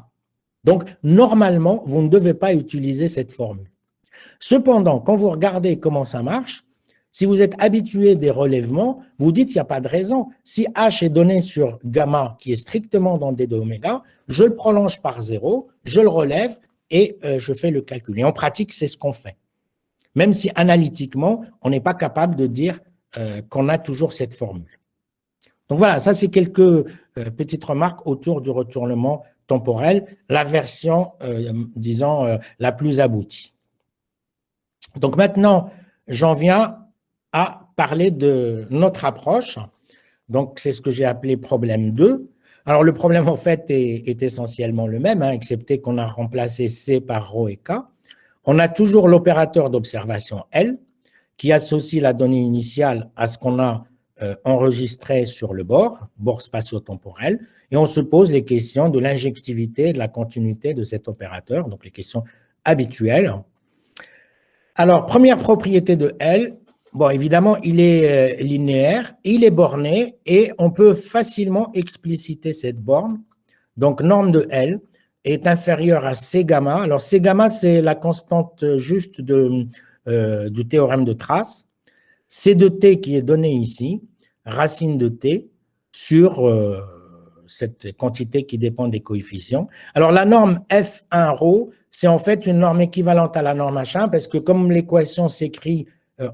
Donc, normalement, vous ne devez pas utiliser cette formule. Cependant, quand vous regardez comment ça marche, Si vous êtes habitué des relèvements, vous dites il n'y a pas de raison. Si H est donné sur gamma qui est strictement dans D de oméga, je le prolonge par 0, je le relève et je fais le calcul. Et en pratique, c'est ce qu'on fait. Même si analytiquement, on n'est pas capable de dire qu'on a toujours cette formule. Donc voilà, ça c'est quelques petites remarques autour du retournement temporel, la version, disons, la plus aboutie. Donc maintenant, j'en viens à parler de notre approche. Donc, c'est ce que j'ai appelé problème 2. Alors, le problème, en fait, est essentiellement le même, hein, excepté qu'on a remplacé C par ρ et K. On a toujours l'opérateur d'observation L, qui associe la donnée initiale à ce qu'on a enregistré sur le bord spatio-temporel, et on se pose les questions de l'injectivité, de la continuité de cet opérateur, donc les questions habituelles. Alors, première propriété de L, bon, évidemment, il est linéaire, il est borné et on peut facilement expliciter cette borne. Donc, norme de L est inférieure à C gamma. Alors, C gamma, c'est la constante juste du théorème de trace. C de T qui est donné ici, racine de T sur cette quantité qui dépend des coefficients. Alors, la norme F1 ρ, c'est en fait une norme équivalente à la norme H1 parce que comme l'équation s'écrit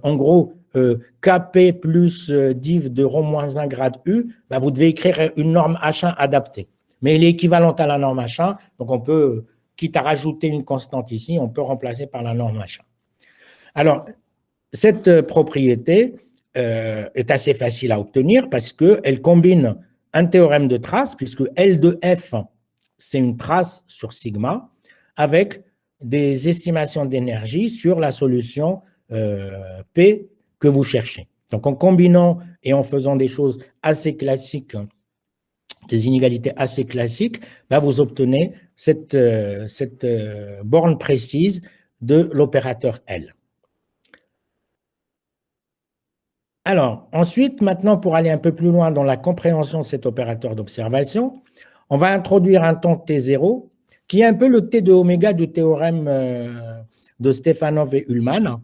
en gros Kp plus div de ρ moins 1 grade U, bah, vous devez écrire une norme H1 adaptée. Mais elle est équivalente à la norme H1, donc on peut, quitte à rajouter une constante ici, on peut remplacer par la norme H1. Alors, cette propriété est assez facile à obtenir parce qu'elle combine un théorème de trace, puisque L de F, c'est une trace sur sigma, avec des estimations d'énergie sur la solution P que vous cherchez. Donc, en combinant et en faisant des choses assez classiques, des inégalités assez classiques, bah, vous obtenez cette borne précise de l'opérateur L. Alors, ensuite, maintenant, pour aller un peu plus loin dans la compréhension de cet opérateur d'observation, on va introduire un temps T0 qui est un peu le T de oméga du théorème de Stefanov et Ullmann,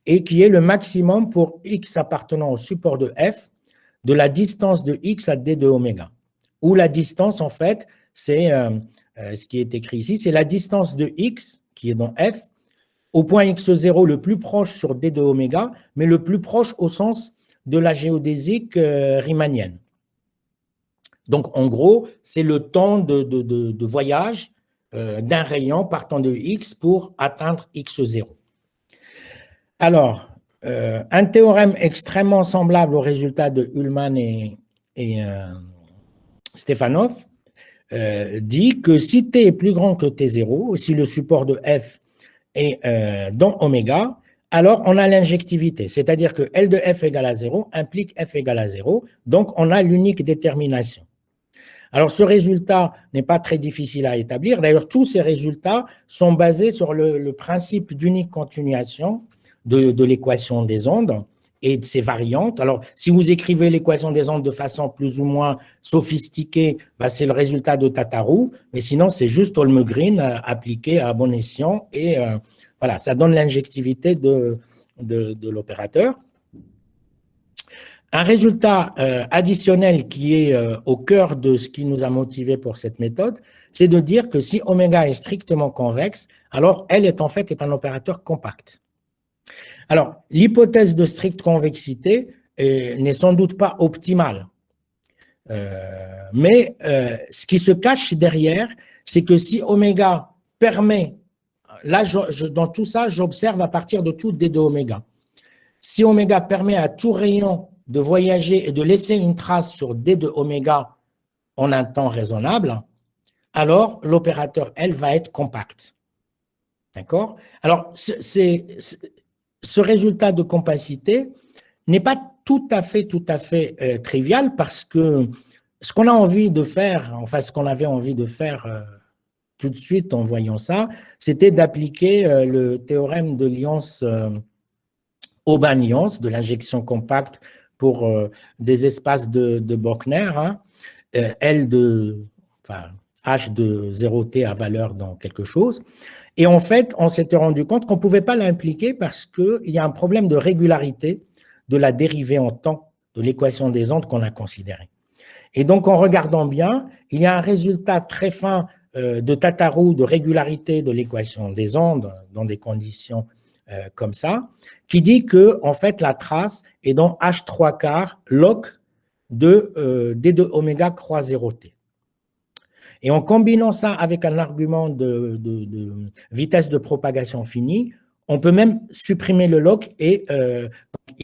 et qui est le maximum pour x appartenant au support de f de la distance de x à d de oméga. Où la distance, en fait, c'est ce qui est écrit ici, c'est la distance de x, qui est dans f, au point x0 le plus proche sur d de oméga, mais le plus proche au sens de la géodésique riemannienne. Donc, en gros, c'est le temps de voyage d'un rayon partant de x pour atteindre x0. Alors, un théorème extrêmement semblable au résultat de Ullmann et Stefanov dit que si t est plus grand que t0, si le support de f est dans oméga, alors on a l'injectivité, c'est-à-dire que L de f égale à 0 implique f égale à 0, donc on a l'unique détermination. Alors, ce résultat n'est pas très difficile à établir. D'ailleurs, tous ces résultats sont basés sur le principe d'unique continuation de l'équation des ondes et de ses variantes. Alors, si vous écrivez l'équation des ondes de façon plus ou moins sophistiquée, bah, c'est le résultat de Tatarou, mais sinon, c'est juste Holmgren appliqué à bon escient et voilà, ça donne l'injectivité de l'opérateur. Un résultat additionnel qui est au cœur de ce qui nous a motivés pour cette méthode, c'est de dire que si oméga est strictement convexe, alors L est en fait un opérateur compact. Alors, l'hypothèse de stricte convexité n'est sans doute pas optimale, mais ce qui se cache derrière, c'est que si oméga permet, là dans tout ça, j'observe à partir de tout d de oméga. Si oméga permet à tout rayon de voyager et de laisser une trace sur d de oméga en un temps raisonnable, alors l'opérateur L va être compact. D'accord? Alors, ce résultat de compacité n'est pas tout à fait trivial parce que ce qu'on a envie de faire, enfin ce qu'on avait envie de faire tout de suite en voyant ça, c'était d'appliquer le théorème de Aubin-Lyons, de l'injection compacte pour des espaces de Bochner, hein, L de, enfin, H de 0T à valeur dans quelque chose. Et en fait, on s'était rendu compte qu'on ne pouvait pas l'impliquer parce qu'il y a un problème de régularité de la dérivée en temps de l'équation des ondes qu'on a considérée. Et donc, en regardant bien, il y a un résultat très fin de Tatarou de régularité de l'équation des ondes dans des conditions comme ça, qui dit que, en fait, la trace est dans H3 quart log de D2 oméga croix 0T. Et en combinant ça avec un argument de vitesse de propagation finie, on peut même supprimer le log et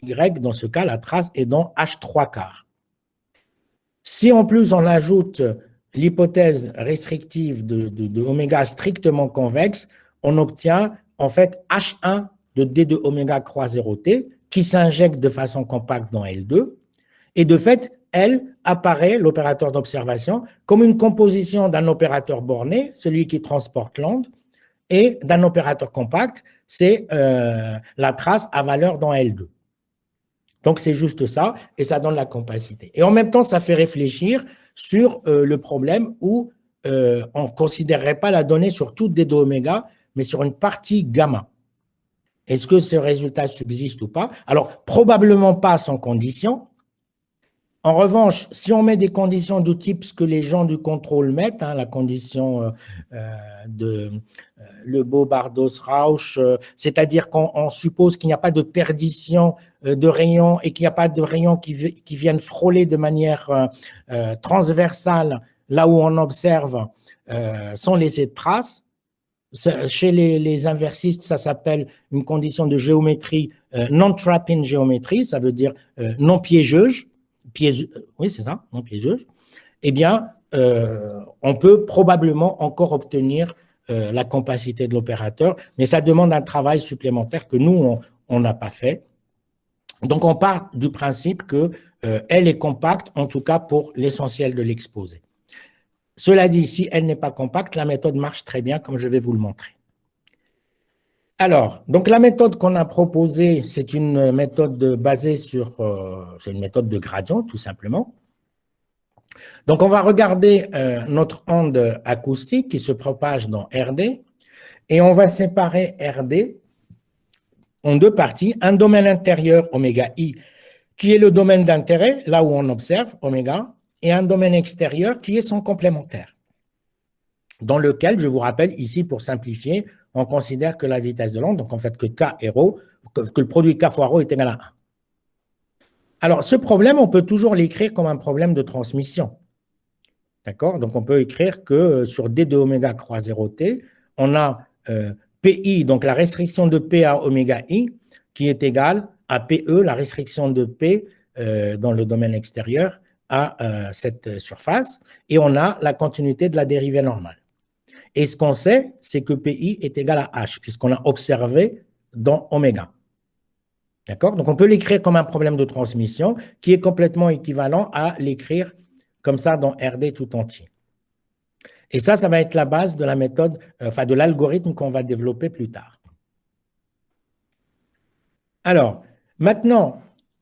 Y, dans ce cas, la trace est dans H3 quart. Si en plus on ajoute l'hypothèse restrictive de oméga strictement convexe, on obtient en fait H1 de D2 oméga croix 0T qui s'injecte de façon compacte dans L2. Et de fait, L apparaît, l'opérateur d'observation, comme une composition d'un opérateur borné, celui qui transporte l'onde, et d'un opérateur compact, c'est la trace à valeur dans L2. Donc, c'est juste ça, et ça donne la compacité. Et en même temps, ça fait réfléchir sur le problème où on ne considérerait pas la donnée sur toute D2 oméga, mais sur une partie gamma. Est-ce que ce résultat subsiste ou pas? Alors, probablement pas sans condition. En revanche, si on met des conditions du type ce que les gens du contrôle mettent, la condition de Lebot-Bardos-Rauch, c'est-à-dire qu'on suppose qu'il n'y a pas de perdition de rayons et qu'il n'y a pas de rayons qui viennent frôler de manière transversale là où on observe sans laisser de traces. Chez les inversistes, ça s'appelle une condition de géométrie non-trapping géométrie, ça veut dire non piégeuse. Oui, c'est ça, non piégeuse. Eh bien, on peut probablement encore obtenir la compacité de l'opérateur, mais ça demande un travail supplémentaire que nous, on n'a pas fait. Donc, on part du principe qu'elle est compacte, en tout cas pour l'essentiel de l'exposé. Cela dit, si elle n'est pas compacte, la méthode marche très bien, comme je vais vous le montrer. Alors, donc la méthode qu'on a proposée, c'est une méthode basée sur, c'est une méthode de gradient, tout simplement. Donc, on va regarder notre onde acoustique qui se propage dans RD, et on va séparer RD en deux parties, un domaine intérieur, oméga I, qui est le domaine d'intérêt, là où on observe, oméga, et un domaine extérieur qui est son complémentaire, dans lequel, je vous rappelle ici, pour simplifier, on considère que la vitesse de l'onde, donc en fait que K est ρ, que le produit K fois ρ est égal à 1. Alors, ce problème, on peut toujours l'écrire comme un problème de transmission. D'accord? Donc, on peut écrire que sur D de oméga croix 0T, on a PI, donc la restriction de P à oméga I, qui est égale à PE, la restriction de P dans le domaine extérieur, à cette surface, et on a la continuité de la dérivée normale. Et ce qu'on sait, c'est que PI est égal à H, puisqu'on a observé dans oméga. D'accord? Donc, on peut l'écrire comme un problème de transmission qui est complètement équivalent à l'écrire comme ça dans RD tout entier. Et ça va être la base de la méthode, enfin de l'algorithme qu'on va développer plus tard. Alors, maintenant,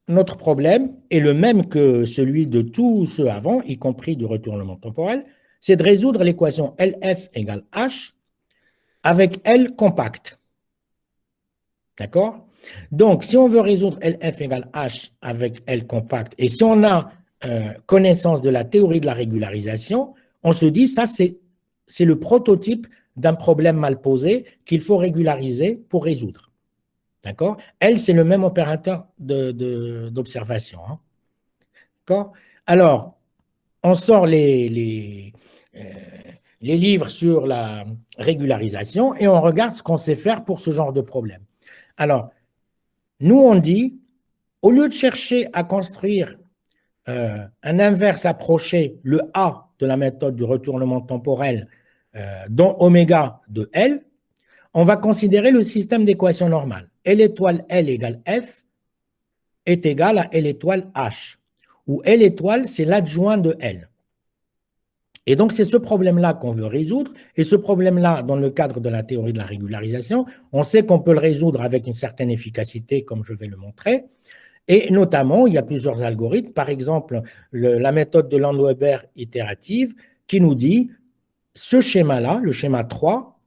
notre problème est le même que celui de tous ceux avant, y compris du retournement temporel, c'est de résoudre l'équation LF égale H avec L compacte. D'accord? Donc, si on veut résoudre LF égale H avec L compacte, et si on a connaissance de la théorie de la régularisation, on se dit, ça c'est le prototype d'un problème mal posé qu'il faut régulariser pour résoudre. D'accord? L, c'est le même opérateur d'observation. D'accord? Alors, on sort les livres sur la régularisation et on regarde ce qu'on sait faire pour ce genre de problème. Alors, nous, on dit, au lieu de chercher à construire un inverse approché, le A de la méthode du retournement temporel dans oméga de L, on va considérer le système d'équations normales. L étoile L égale F est égal à L étoile H, où L étoile, c'est l'adjoint de L. Et donc, c'est ce problème-là qu'on veut résoudre. Et ce problème-là, dans le cadre de la théorie de la régularisation, on sait qu'on peut le résoudre avec une certaine efficacité, comme je vais le montrer. Et notamment, il y a plusieurs algorithmes. Par exemple, la méthode de Landweber itérative qui nous dit ce schéma-là, le schéma 3,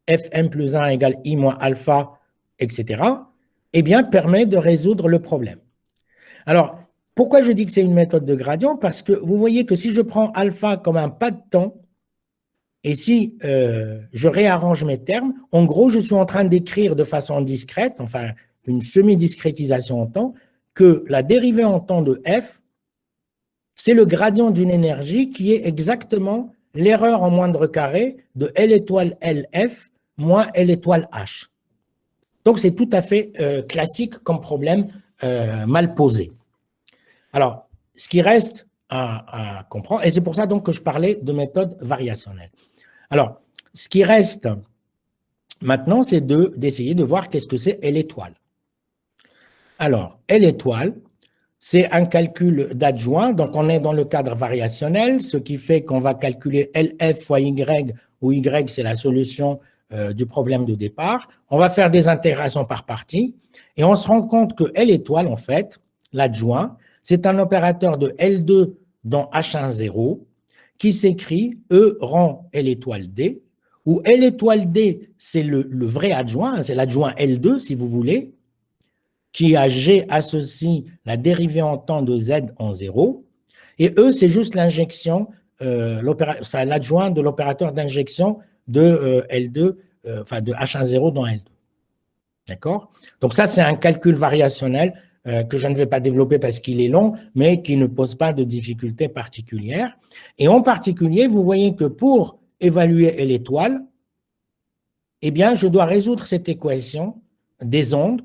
Fm plus 1 égale I moins alpha, etc., eh bien, permet de résoudre le problème. Alors, pourquoi je dis que c'est une méthode de gradient? Parce que vous voyez que si je prends alpha comme un pas de temps, et si je réarrange mes termes, en gros, je suis en train d'écrire de façon discrète, enfin, une semi-discrétisation en temps, que la dérivée en temps de f, c'est le gradient d'une énergie qui est exactement l'erreur en moindre carré de L étoile LF moins L étoile H. Donc, c'est tout à fait classique comme problème mal posé. Alors, ce qui reste à comprendre, et c'est pour ça donc que je parlais de méthode variationnelle. Alors, ce qui reste maintenant, c'est d'essayer de voir qu'est-ce que c'est L étoile. Alors, L étoile, c'est un calcul d'adjoint, donc on est dans le cadre variationnel, ce qui fait qu'on va calculer LF fois Y, où Y c'est la solution du problème de départ. On va faire des intégrations par partie, et on se rend compte que L étoile, en fait, l'adjoint, c'est un opérateur de L2 dans H1 0, qui s'écrit E rang L étoile D, où L étoile D, c'est le vrai adjoint, c'est l'adjoint L2, si vous voulez, qui à G associe la dérivée en temps de Z en 0, et E, c'est juste l'injection, l'adjoint de l'opérateur d'injection de L2, enfin de H10 dans L2. D'accord? Donc ça, c'est un calcul variationnel que je ne vais pas développer parce qu'il est long, mais qui ne pose pas de difficultés particulières. Et en particulier, vous voyez que pour évaluer L étoile, eh bien, je dois résoudre cette équation des ondes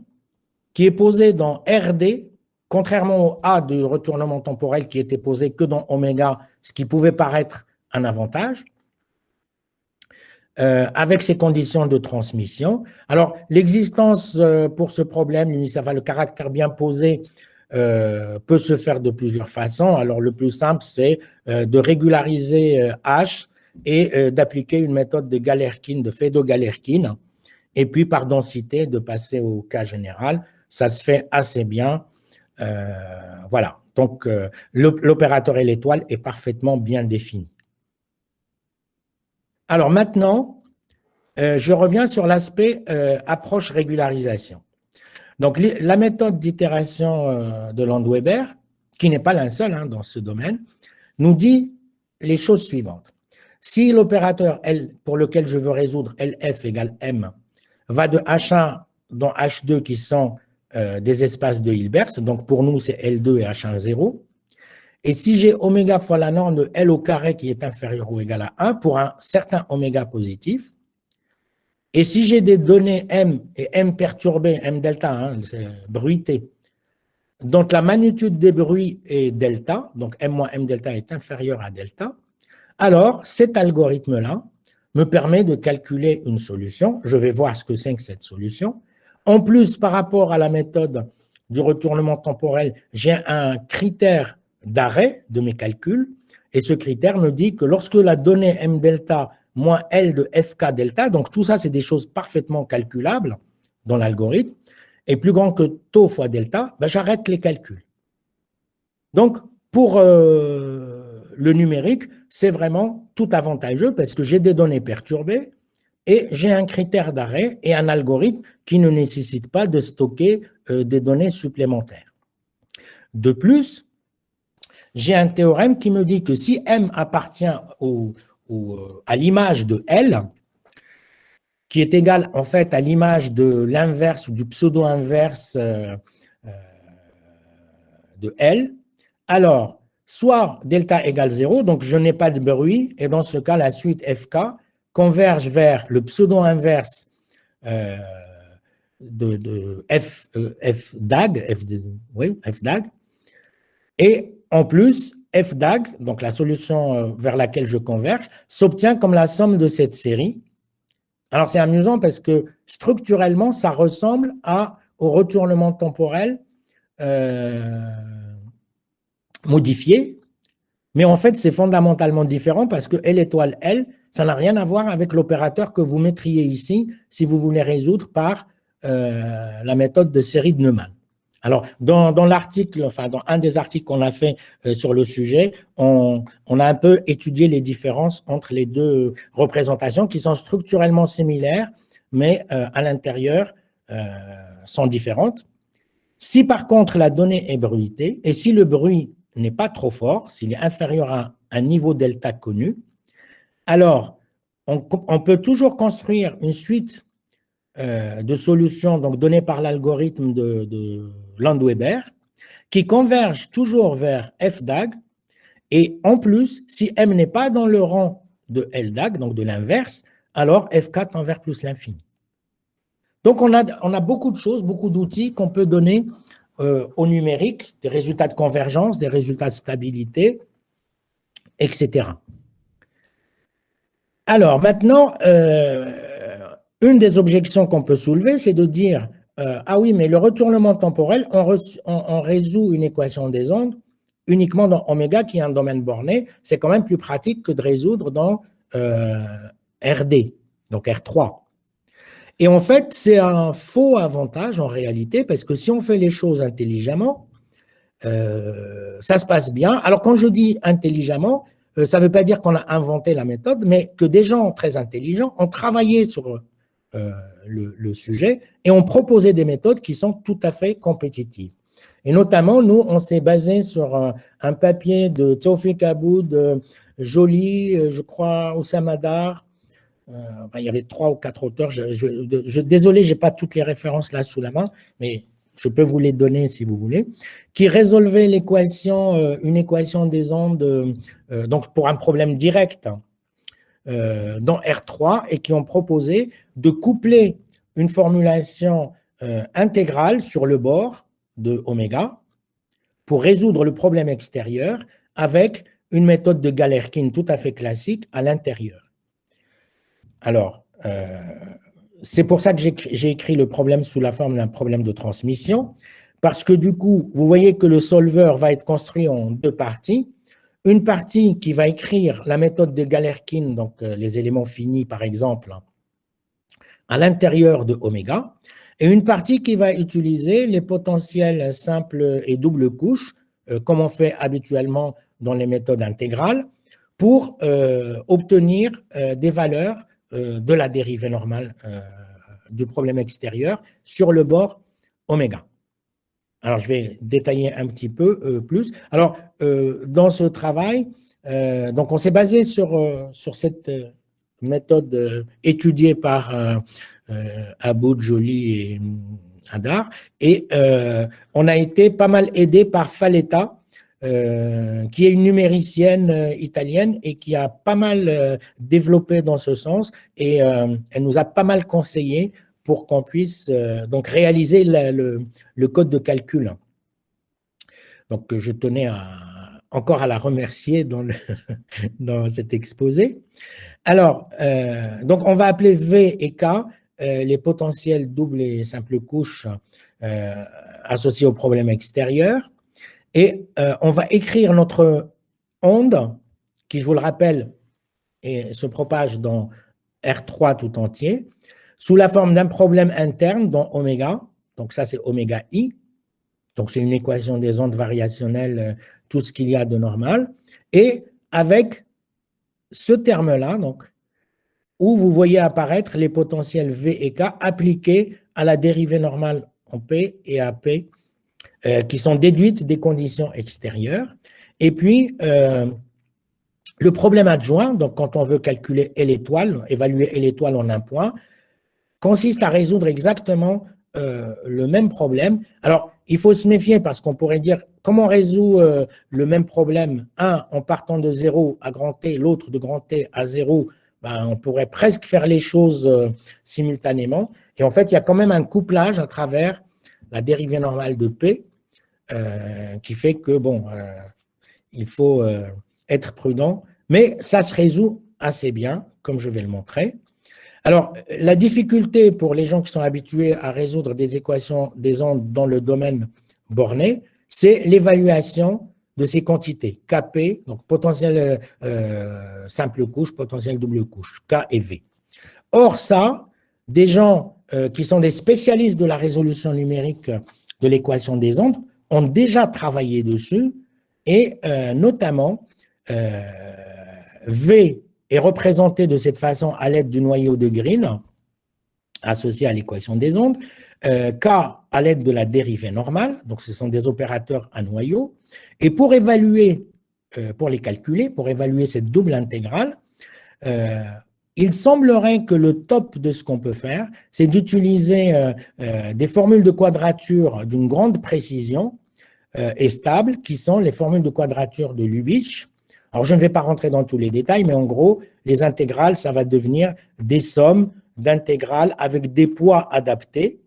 qui est posée dans RD, contrairement au A de retournement temporel qui était posé que dans oméga, ce qui pouvait paraître un avantage, avec ces conditions de transmission. Alors, l'existence pour ce problème, le caractère bien posé, peut se faire de plusieurs façons. Alors, le plus simple, c'est de régulariser H et d'appliquer une méthode de Galerkin, de Fedot-Galerkin, et puis par densité, de passer au cas général. Ça se fait assez bien. Voilà. Donc, l'opérateur et l'étoile est parfaitement bien défini. Alors maintenant, je reviens sur l'aspect approche régularisation. Donc, la méthode d'itération de Landweber, qui n'est pas la seule dans ce domaine, nous dit les choses suivantes. Si l'opérateur L, pour lequel je veux résoudre LF égale M, va de H1 dans H2 qui sont des espaces de Hilbert, donc pour nous c'est L2 et H1 0, et si j'ai oméga fois la norme de L au carré qui est inférieur ou égal à 1 pour un certain oméga positif, et si j'ai des données M et M perturbées, M delta, c'est bruité, donc la magnitude des bruits est delta, donc M moins M delta est inférieur à delta, alors cet algorithme-là me permet de calculer une solution. Je vais voir ce que c'est que cette solution. En plus, par rapport à la méthode du retournement temporel, j'ai un critère d'arrêt de mes calculs, et ce critère me dit que lorsque la donnée M delta moins L de FK delta, donc tout ça, c'est des choses parfaitement calculables dans l'algorithme, est plus grand que tau fois delta, ben j'arrête les calculs. Donc, pour le numérique, c'est vraiment tout avantageux parce que j'ai des données perturbées et j'ai un critère d'arrêt et un algorithme qui ne nécessite pas de stocker des données supplémentaires. De plus, j'ai un théorème qui me dit que si M appartient à l'image de L, qui est égale en fait à l'image de l'inverse ou du pseudo-inverse de L, alors soit delta égale 0, donc je n'ai pas de bruit, et dans ce cas, la suite FK converge vers le pseudo-inverse de F DAG, F DAG, et en plus, F DAG, donc la solution vers laquelle je converge, s'obtient comme la somme de cette série. Alors c'est amusant parce que structurellement, ça ressemble au retournement temporel modifié, mais en fait, c'est fondamentalement différent parce que L étoile L, ça n'a rien à voir avec l'opérateur que vous mettriez ici si vous voulez résoudre par la méthode de série de Neumann. Alors, dans l'article, enfin, dans un des articles qu'on a fait sur le sujet, on a un peu étudié les différences entre les deux représentations qui sont structurellement similaires, mais à l'intérieur, sont différentes. Si par contre la donnée est bruitée, et si le bruit n'est pas trop fort, s'il est inférieur à un niveau delta connu, alors on peut toujours construire une suite de solutions donc données par l'algorithme de Landweber qui convergent toujours vers FDAG, et en plus, si M n'est pas dans le rang de LDAG, donc de l'inverse, alors F4 tend vers plus l'infini. Donc, on a beaucoup de choses, beaucoup d'outils qu'on peut donner au numérique, des résultats de convergence, des résultats de stabilité, etc. Alors, maintenant, une des objections qu'on peut soulever, c'est de dire ah oui, mais le retournement temporel, on résout une équation des ondes uniquement dans oméga, qui est un domaine borné. C'est quand même plus pratique que de résoudre dans RD, donc R3. Et en fait, c'est un faux avantage en réalité, parce que si on fait les choses intelligemment, ça se passe bien. Alors, quand je dis intelligemment, ça ne veut pas dire qu'on a inventé la méthode, mais que des gens très intelligents ont travaillé sur le sujet et ont proposé des méthodes qui sont tout à fait compétitives. Et notamment, nous, on s'est basé sur un papier de Tawfiq Aboud, Joly, je crois, Oussama Dar. Enfin, il y avait 3 ou 4 auteurs. Désolé, je n'ai pas toutes les références là sous la main, mais je peux vous les donner si vous voulez, qui résolvaient une équation des ondes donc pour un problème direct dans R3 et qui ont proposé de coupler une formulation intégrale sur le bord de oméga pour résoudre le problème extérieur avec une méthode de Galerkin tout à fait classique à l'intérieur. Alors, c'est pour ça que j'ai écrit le problème sous la forme d'un problème de transmission, parce que du coup, vous voyez que le solver va être construit en 2 parties. Une partie qui va écrire la méthode de Galerkin, donc les éléments finis par exemple, à l'intérieur de oméga, et une partie qui va utiliser les potentiels simples et double couches, comme on fait habituellement dans les méthodes intégrales, pour obtenir des valeurs de la dérivée normale du problème extérieur sur le bord oméga. Alors, je vais détailler un petit peu plus. Alors, dans ce travail, donc on s'est basé sur cette méthode étudiée par Aboud, Joly et Hadar, et on a été pas mal aidé par Faletta, qui est une numéricienne italienne et qui a pas mal développé dans ce sens, et elle nous a pas mal conseillé pour qu'on puisse donc réaliser le code de calcul. Donc, je tenais encore à la remercier dans cet exposé. Alors, donc on va appeler V et K les potentiels doubles et simples couches associés au problème extérieur. Et on va écrire notre onde, qui, je vous le rappelle, se propage dans R3 tout entier, sous la forme d'un problème interne dans oméga. Donc ça, c'est oméga I. Donc c'est une équation des ondes variationnelles, tout ce qu'il y a de normal. Et avec ce terme-là, donc, où vous voyez apparaître les potentiels V et K appliqués à la dérivée normale en P et à P, qui sont déduites des conditions extérieures. Et puis, le problème adjoint, donc quand on veut calculer L étoile, évaluer L étoile en un point, consiste à résoudre exactement le même problème. Alors, il faut se méfier parce qu'on pourrait dire comment on résout le même problème, un en partant de 0 à grand T, l'autre de grand T à 0, ben, on pourrait presque faire les choses simultanément. Et en fait, il y a quand même un couplage à travers la dérivée normale de P qui fait que, bon, il faut être prudent, mais ça se résout assez bien, comme je vais le montrer. Alors, la difficulté pour les gens qui sont habitués à résoudre des équations des ondes dans le domaine borné, c'est l'évaluation de ces quantités, Kp, donc potentiel simple couche, potentiel double couche, K et V. Or, ça, des gens qui sont des spécialistes de la résolution numérique de l'équation des ondes ont déjà travaillé dessus, et notamment V est représenté de cette façon à l'aide du noyau de Green, associés à l'équation des ondes, K à l'aide de la dérivée normale, donc ce sont des opérateurs à noyau, et pour évaluer, pour les calculer, pour évaluer cette double intégrale, il semblerait que le top de ce qu'on peut faire, c'est d'utiliser des formules de quadrature d'une grande précision et stable, qui sont les formules de quadrature de Lubitsch. Alors, je ne vais pas rentrer dans tous les détails, mais en gros, les intégrales, ça va devenir des sommes d'intégrales avec des poids adaptés.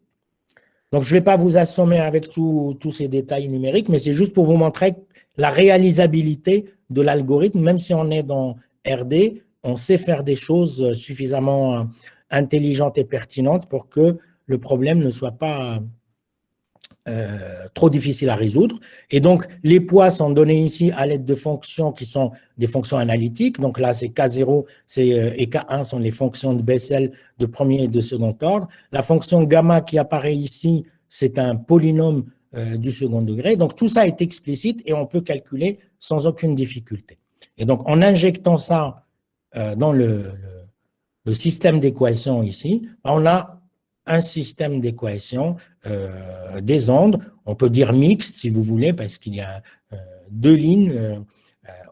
Donc, je ne vais pas vous assommer avec tous ces détails numériques, mais c'est juste pour vous montrer la réalisabilité de l'algorithme. Même si on est dans RD, on sait faire des choses suffisamment intelligentes et pertinentes pour que le problème ne soit pas trop difficile à résoudre. Et donc, les poids sont donnés ici à l'aide de fonctions qui sont des fonctions analytiques. Donc là, c'est K0 et K1 sont les fonctions de Bessel de premier et de second ordre. La fonction gamma qui apparaît ici, c'est un polynôme du second degré. Donc, tout ça est explicite et on peut calculer sans aucune difficulté. Et donc, en injectant ça dans le système d'équations ici, on a un système d'équations des ondes, on peut dire mixte si vous voulez, parce qu'il y a deux lignes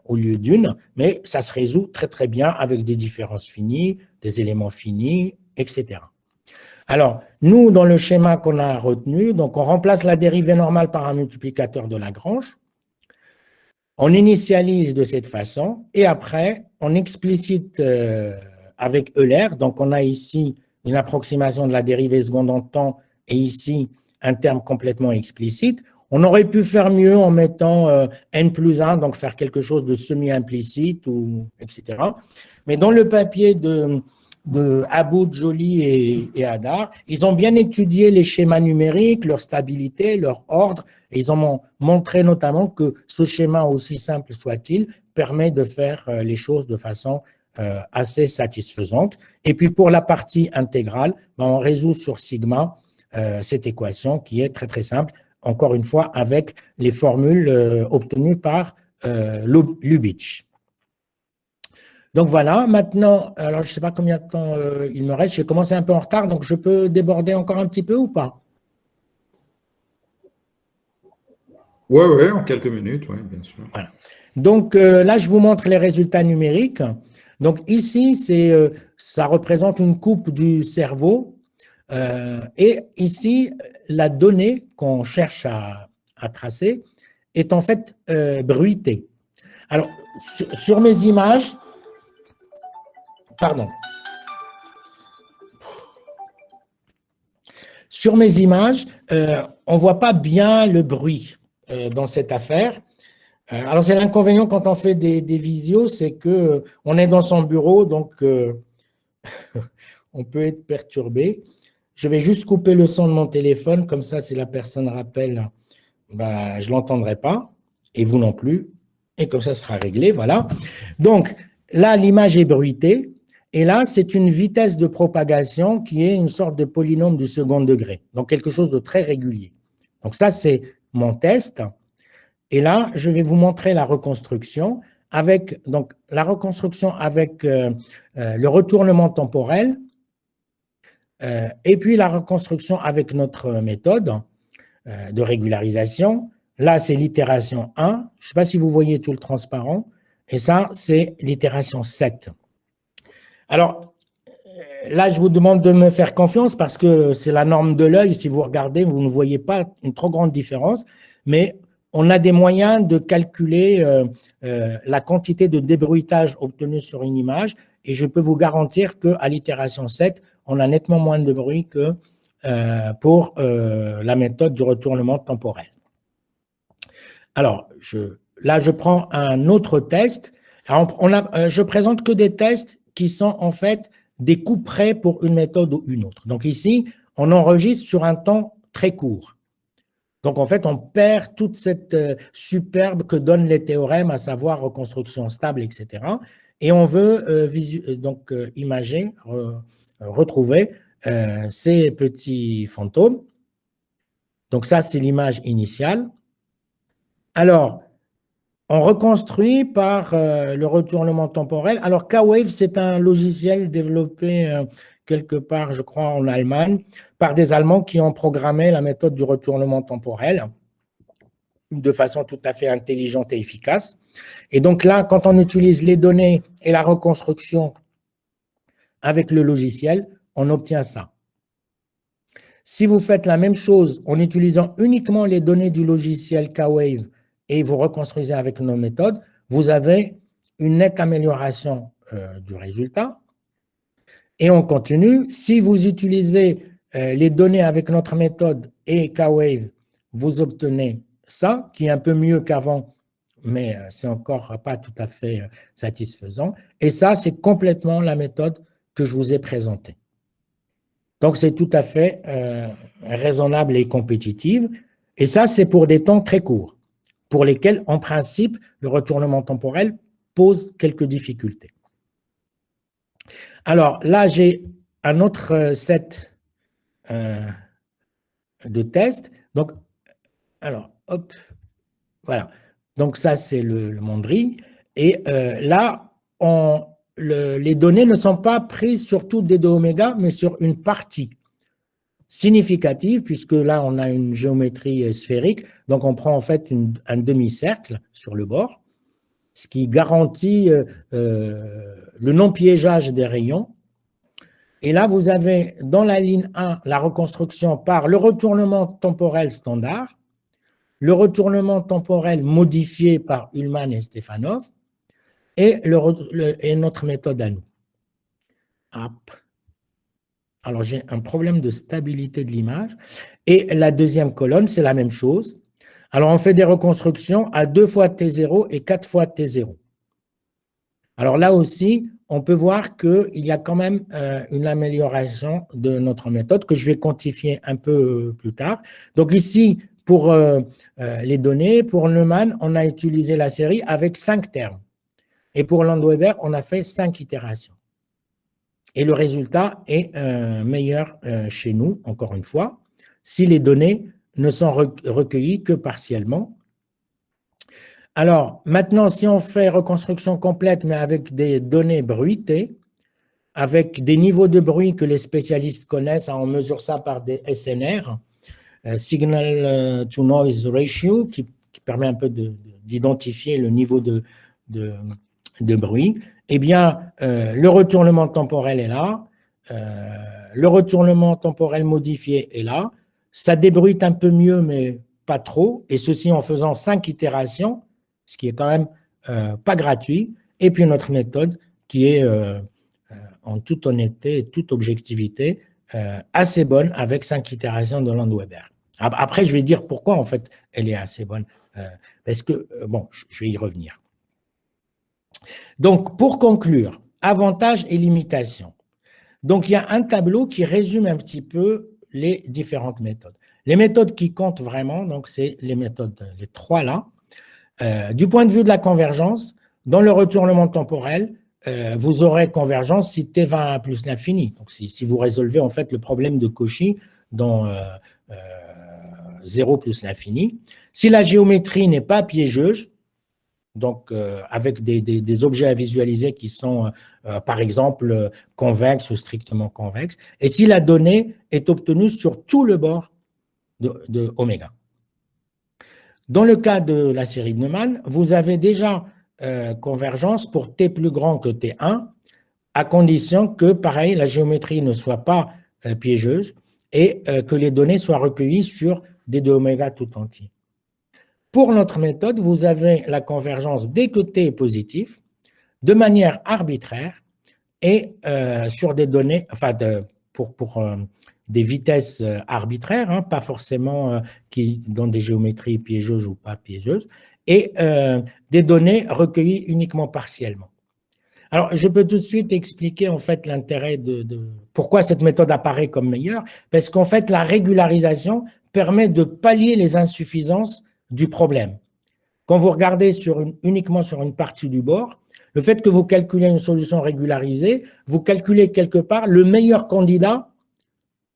au lieu d'une, mais ça se résout très très bien avec des différences finies, des éléments finis, etc. Alors, nous, dans le schéma qu'on a retenu, donc on remplace la dérivée normale par un multiplicateur de Lagrange, on initialise de cette façon, et après, on explicite avec Euler, donc on a ici une approximation de la dérivée seconde en temps, et ici, un terme complètement explicite. On aurait pu faire mieux en mettant n plus 1, donc faire quelque chose de semi-implicite, etc. Mais dans le papier de Aboud, Joly et Hadar, ils ont bien étudié les schémas numériques, leur stabilité, leur ordre, et ils ont montré notamment que ce schéma, aussi simple soit-il, permet de faire les choses de façon assez satisfaisante. Et puis pour la partie intégrale, on résout sur sigma cette équation qui est très très simple, encore une fois avec les formules obtenues par Lubitsch. Donc voilà, maintenant, alors je ne sais pas combien de temps il me reste, j'ai commencé un peu en retard, donc je peux déborder encore un petit peu ou pas? Oui, oui, en quelques minutes, oui, bien sûr. Voilà. Donc là, je vous montre les résultats numériques. Donc ici, ça représente une coupe du cerveau. Et ici, la donnée qu'on cherche à tracer est en fait bruitée. Alors, sur mes images, pardon. Sur mes images, on ne voit pas bien le bruit dans cette affaire. Alors, c'est l'inconvénient quand on fait des visios, c'est qu'on est dans son bureau, donc on peut être perturbé. Je vais juste couper le son de mon téléphone, comme ça, si la personne rappelle, je ne l'entendrai pas, et vous non plus, et comme ça, ce sera réglé, voilà. Donc, là, l'image est bruitée, et là, c'est une vitesse de propagation qui est une sorte de polynôme du second degré, donc quelque chose de très régulier. Donc ça, c'est mon test. Et là, je vais vous montrer la reconstruction avec, donc, la reconstruction avec le retournement temporel et puis la reconstruction avec notre méthode de régularisation. Là, c'est l'itération 1. Je ne sais pas si vous voyez tout le transparent. Et ça, c'est l'itération 7. Alors, là, je vous demande de me faire confiance parce que c'est la norme de l'œil. Si vous regardez, vous ne voyez pas une trop grande différence. Mais on a des moyens de calculer la quantité de débruitage obtenue sur une image et je peux vous garantir qu'à l'itération 7, on a nettement moins de bruit que pour la méthode du retournement temporel. Alors, là, je prends un autre test. Alors, je présente que des tests qui sont en fait des coups près pour une méthode ou une autre. Donc ici, on enregistre sur un temps très court. Donc, en fait, on perd toute cette superbe que donnent les théorèmes, à savoir reconstruction stable, etc. Et on veut donc imager, retrouver ces petits fantômes. Donc, ça, c'est l'image initiale. Alors, on reconstruit par le retournement temporel. Alors, K-Wave, c'est un logiciel développé quelque part, je crois, en Allemagne, par des Allemands qui ont programmé la méthode du retournement temporel de façon tout à fait intelligente et efficace. Et donc là, quand on utilise les données et la reconstruction avec le logiciel, on obtient ça. Si vous faites la même chose en utilisant uniquement les données du logiciel K-Wave et vous reconstruisez avec nos méthodes, vous avez une nette amélioration du résultat. Et on continue. Si vous utilisez les données avec notre méthode et K-Wave, vous obtenez ça, qui est un peu mieux qu'avant, mais c'est encore pas tout à fait satisfaisant. Et ça, c'est complètement la méthode que je vous ai présentée. Donc, c'est tout à fait raisonnable et compétitive. Et ça, c'est pour des temps très courts, pour lesquels, en principe, le retournement temporel pose quelques difficultés. Alors, là, j'ai un autre set de tests. Donc, alors, hop, voilà. Donc, ça, c'est le Mondri. Et là, les données ne sont pas prises sur tout D de oméga, mais sur une partie significative, puisque là, on a une géométrie sphérique. Donc, on prend en fait un demi-cercle sur le bord, ce qui garantit le non-piégeage des rayons. Et là, vous avez dans la ligne 1 la reconstruction par le retournement temporel standard, le retournement temporel modifié par Ullmann et Stefanov, et notre méthode à nous. Hop. Alors, j'ai un problème de stabilité de l'image. Et la deuxième colonne, c'est la même chose. Alors, on fait des reconstructions à 2 fois T0 et 4 fois T0. Alors là aussi, on peut voir qu'il y a quand même une amélioration de notre méthode que je vais quantifier un peu plus tard. Donc ici, pour les données, pour Neumann, on a utilisé la série avec 5 termes. Et pour Landweber, on a fait 5 itérations. Et le résultat est meilleur chez nous, encore une fois, si les données ne sont recueillies que partiellement. Alors, maintenant, si on fait reconstruction complète, mais avec des données bruitées, avec des niveaux de bruit que les spécialistes connaissent, on mesure ça par des SNR, Signal to Noise Ratio, qui permet un peu d'identifier le niveau de bruit, eh bien, le retournement temporel est là, le retournement temporel modifié est là, ça débruite un peu mieux, mais pas trop, et ceci en faisant 5 itérations, ce qui est quand même pas gratuit, et puis notre méthode qui est, en toute honnêteté et toute objectivité, assez bonne avec 5 itérations de Landweber. Après, je vais dire pourquoi, en fait, elle est assez bonne, parce que, bon, je vais y revenir. Donc, pour conclure, avantages et limitations. Donc, il y a un tableau qui résume un petit peu les différentes méthodes. Les méthodes qui comptent vraiment, donc, c'est les méthodes, les 3 là. Du point de vue de la convergence, dans le retournement temporel, vous aurez convergence si T20 plus l'infini. Donc, si vous résolvez en fait le problème de Cauchy dans 0 plus l'infini. Si la géométrie n'est pas piégeuse, donc avec des objets à visualiser qui sont, par exemple, convexes ou strictement convexes, et si la donnée est obtenue sur tout le bord de oméga. Dans le cas de la série de Neumann, vous avez déjà convergence pour T plus grand que T1, à condition que, pareil, la géométrie ne soit pas piégeuse et que les données soient recueillies sur D de oméga tout entier. Pour notre méthode, vous avez la convergence dès que T est positif, de manière arbitraire et sur des données, enfin, pour des vitesses arbitraires, hein, pas forcément dans des géométries piégeuses ou pas piégeuses, et des données recueillies uniquement partiellement. Alors, je peux tout de suite expliquer en fait l'intérêt de pourquoi cette méthode apparaît comme meilleure, parce qu'en fait, la régularisation permet de pallier les insuffisances du problème. Quand vous regardez uniquement sur une partie du bord, le fait que vous calculez une solution régularisée, vous calculez quelque part le meilleur candidat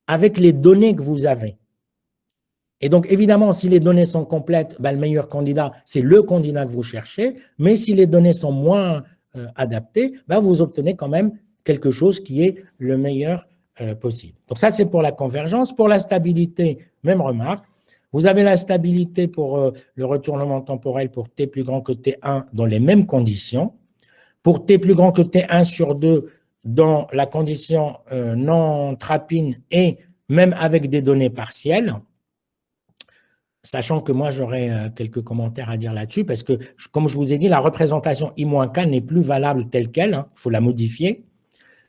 avec les données que vous avez. Et donc, évidemment, si les données sont complètes, ben, le meilleur candidat, c'est le candidat que vous cherchez, mais si les données sont moins adaptées, ben, vous obtenez quand même quelque chose qui est le meilleur possible. Donc ça, c'est pour la convergence. Pour la stabilité, même remarque. Vous avez la stabilité pour le retournement temporel pour t plus grand que t1 dans les mêmes conditions. Pour t plus grand que t1 sur 2 dans la condition non trappine et même avec des données partielles, sachant que moi, j'aurais quelques commentaires à dire là-dessus, parce que, comme je vous ai dit, la représentation I-K n'est plus valable telle qu'elle, il faut la modifier.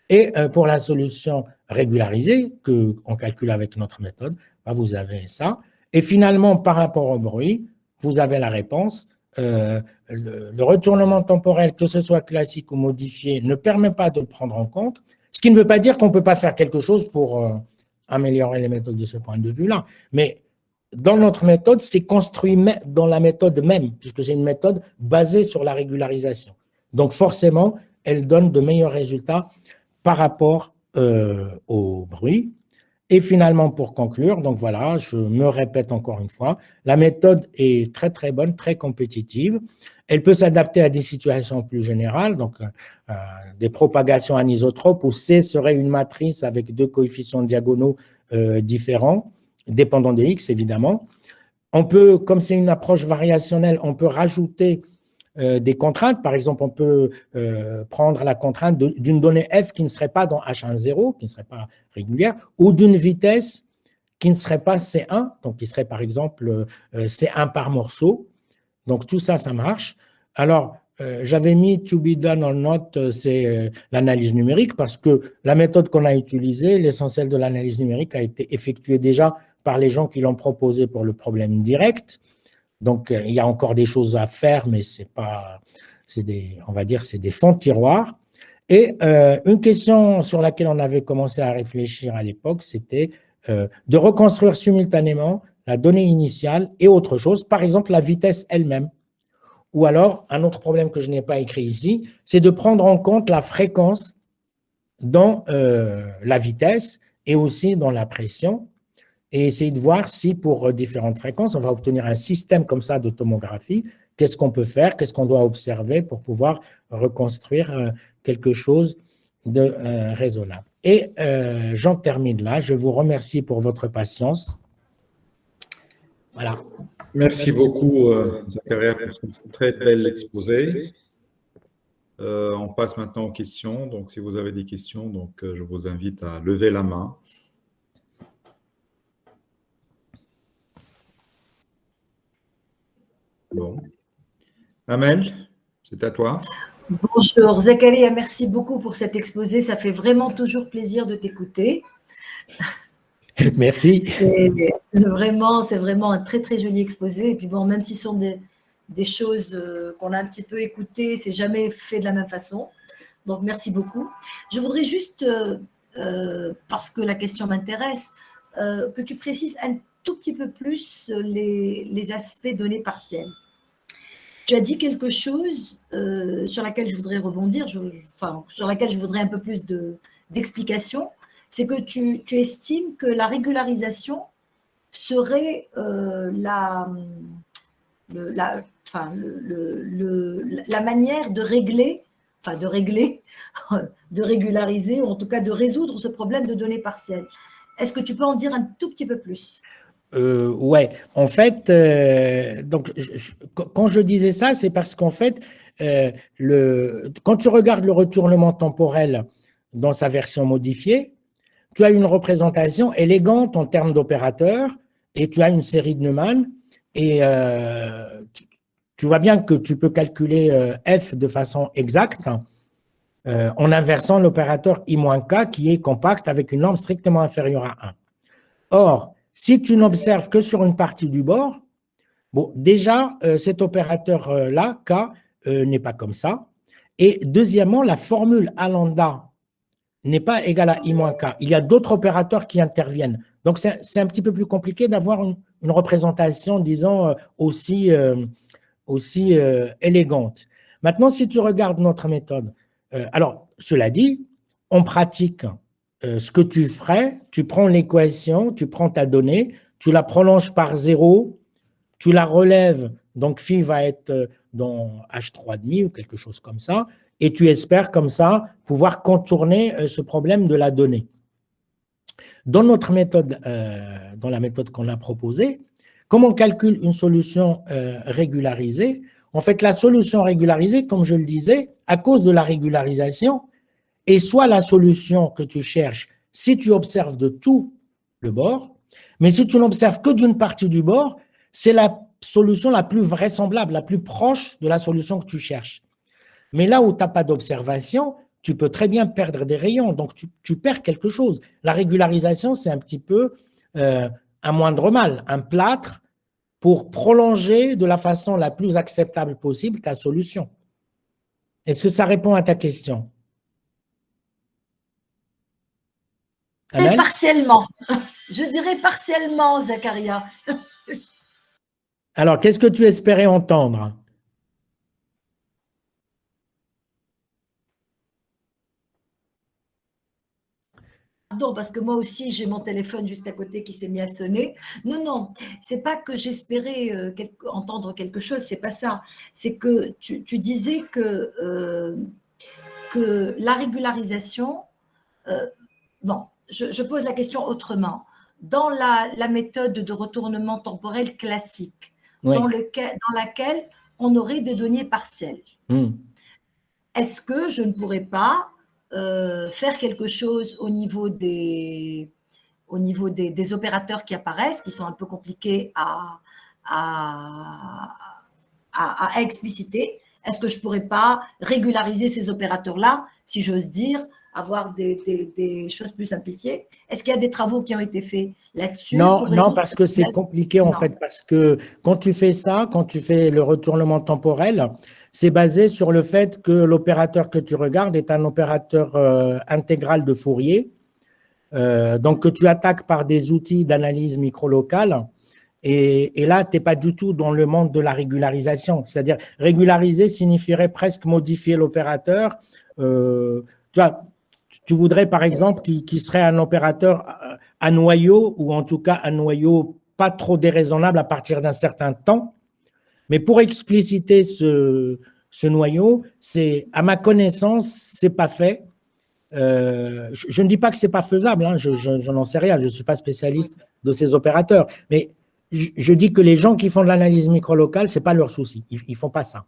Et pour la solution régularisée, qu'on calcule avec notre méthode, vous avez ça. Et finalement, par rapport au bruit, vous avez la réponse. Le retournement temporel, que ce soit classique ou modifié, ne permet pas de le prendre en compte, ce qui ne veut pas dire qu'on ne peut pas faire quelque chose pour améliorer les méthodes de ce point de vue-là. Mais dans notre méthode, c'est construit dans la méthode même, puisque c'est une méthode basée sur la régularisation. Donc forcément, elle donne de meilleurs résultats par rapport au bruit. Et finalement, pour conclure, donc voilà, je me répète encore une fois, la méthode est très très bonne, très compétitive. Elle peut s'adapter à des situations plus générales, donc des propagations anisotropes où C serait une matrice avec deux coefficients diagonaux différents, dépendant de X évidemment. On peut, comme c'est une approche variationnelle, on peut rajouter des contraintes. Par exemple, on peut prendre la contrainte d'une donnée f qui ne serait pas dans H10, qui ne serait pas régulière, ou d'une vitesse qui ne serait pas C1, donc qui serait par exemple C1 par morceau. Donc tout ça, ça marche. Alors, j'avais mis to be done en note, c'est l'analyse numérique, parce que la méthode qu'on a utilisée, l'essentiel de l'analyse numérique a été effectué déjà par les gens qui l'ont proposé pour le problème direct. Donc, il y a encore des choses à faire, mais c'est pas, on va dire, c'est des fonds de tiroir. Et une question sur laquelle on avait commencé à réfléchir à l'époque, c'était de reconstruire simultanément la donnée initiale et autre chose, par exemple la vitesse elle-même. Ou alors, un autre problème que je n'ai pas écrit ici, c'est de prendre en compte la fréquence dans la vitesse et aussi dans la pression, et essayer de voir si pour différentes fréquences, on va obtenir un système comme ça de tomographie, qu'est-ce qu'on peut faire, qu'est-ce qu'on doit observer pour pouvoir reconstruire quelque chose de raisonnable. Et j'en termine là. Je vous remercie pour votre patience. Voilà. Merci beaucoup, Zakaria, pour ce très bel exposé. On passe maintenant aux questions. Donc, si vous avez des questions, donc, je vous invite à lever la main. Bon. Amel, c'est à toi. Bonjour Zakaria, merci beaucoup pour cet exposé. Ça fait vraiment toujours plaisir de t'écouter. Merci. C'est vraiment un très très joli exposé. Et puis bon, même si ce sont des choses qu'on a un petit peu écoutées, c'est jamais fait de la même façon. Donc merci beaucoup. Je voudrais juste, parce que la question m'intéresse, que tu précises un tout petit peu plus les aspects données partielles. Tu as dit quelque chose sur laquelle je voudrais rebondir, sur laquelle je voudrais un peu plus d'explications. C'est que tu estimes que la régularisation serait la manière de régulariser, ou en tout cas de résoudre ce problème de données partielles. Est-ce que tu peux en dire un tout petit peu plus ? Ouais, en fait, donc, quand je disais ça, c'est parce qu'en fait, quand tu regardes le retournement temporel dans sa version modifiée, tu as une représentation élégante en termes d'opérateurs et tu as une série de Neumann et tu vois bien que tu peux calculer f de façon exacte en inversant l'opérateur I-K qui est compact avec une norme strictement inférieure à 1. Or, si tu n'observes que sur une partie du bord, bon, déjà, cet opérateur-là, K, n'est pas comme ça. Et deuxièmement, la formule A lambda n'est pas égale à I-K. Il y a d'autres opérateurs qui interviennent. Donc, c'est un petit peu plus compliqué d'avoir une représentation, disons, aussi élégante. Maintenant, si tu regardes notre méthode, alors, cela dit, on pratique ce que tu ferais, tu prends l'équation, tu prends ta donnée, tu la prolonges par 0, tu la relèves, donc phi va être dans H3,5 ou quelque chose comme ça, et tu espères comme ça pouvoir contourner ce problème de la donnée. Dans notre méthode, dans la méthode qu'on a proposée, comme on calcule une solution régularisée, en fait, la solution régularisée, comme je le disais, à cause de la régularisation, est soit la solution que tu cherches si tu observes de tout le bord, mais si tu n'observes que d'une partie du bord, c'est la solution la plus vraisemblable, la plus proche de la solution que tu cherches. Mais là où tu n'as pas d'observation, tu peux très bien perdre des rayons, donc tu perds quelque chose. La régularisation, c'est un petit peu un moindre mal, un plâtre pour prolonger de la façon la plus acceptable possible ta solution. Est-ce que ça répond à ta question? Peut-être partiellement. Je dirais partiellement, Zakaria. Alors, qu'est-ce que tu espérais entendre? Pardon, parce que moi aussi, j'ai mon téléphone juste à côté qui s'est mis à sonner. Non, non, c'est pas que j'espérais entendre quelque chose, c'est pas ça. C'est que tu disais que la régularisation, bon, je pose la question autrement. Dans la méthode de retournement temporel classique, Oui. dans laquelle on aurait des données partielles, est-ce que je ne pourrais pas faire quelque chose au niveau des opérateurs qui apparaissent, qui sont un peu compliqués à expliciter? Est-ce que je ne pourrais pas régulariser ces opérateurs-là, si j'ose dire, avoir des choses plus simplifiées? Est-ce qu'il y a des travaux qui ont été faits là-dessus? Non, non, parce que c'est compliqué en fait, parce que quand tu fais ça, quand tu fais le retournement temporel, c'est basé sur le fait que l'opérateur que tu regardes est un opérateur intégral de Fourier, donc que tu attaques par des outils d'analyse microlocale. Et là, tu n'es pas du tout dans le monde de la régularisation. C'est-à-dire, régulariser signifierait presque modifier l'opérateur. Tu voudrais, par exemple, qu'il serait un opérateur à noyau, ou en tout cas un noyau pas trop déraisonnable à partir d'un certain temps. Mais pour expliciter ce noyau, à ma connaissance, ce n'est pas fait. Je ne dis pas que ce n'est pas faisable, hein, je n'en sais rien, je ne suis pas spécialiste de ces opérateurs. Mais je dis que les gens qui font de l'analyse microlocale, ce n'est pas leur souci, ils ne font pas ça.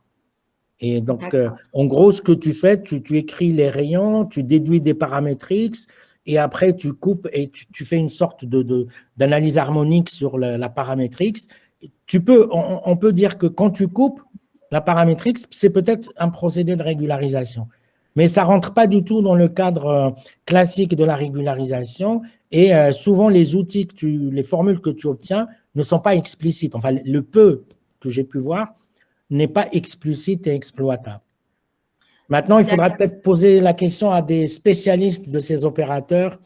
Et donc, en gros, ce que tu fais, tu écris les rayons, tu déduis des paramétriques, et après, tu coupes et tu fais une sorte d'analyse harmonique sur la paramétrique. On peut dire que quand tu coupes la paramétrique, c'est peut-être un procédé de régularisation. Mais ça ne rentre pas du tout dans le cadre classique de la régularisation. Et souvent, les outils, les formules que tu obtiens ne sont pas explicites. Enfin, le peu que j'ai pu voir n'est pas explicite et exploitable. Maintenant, il faudra peut-être poser la question à des spécialistes de ces opérateurs.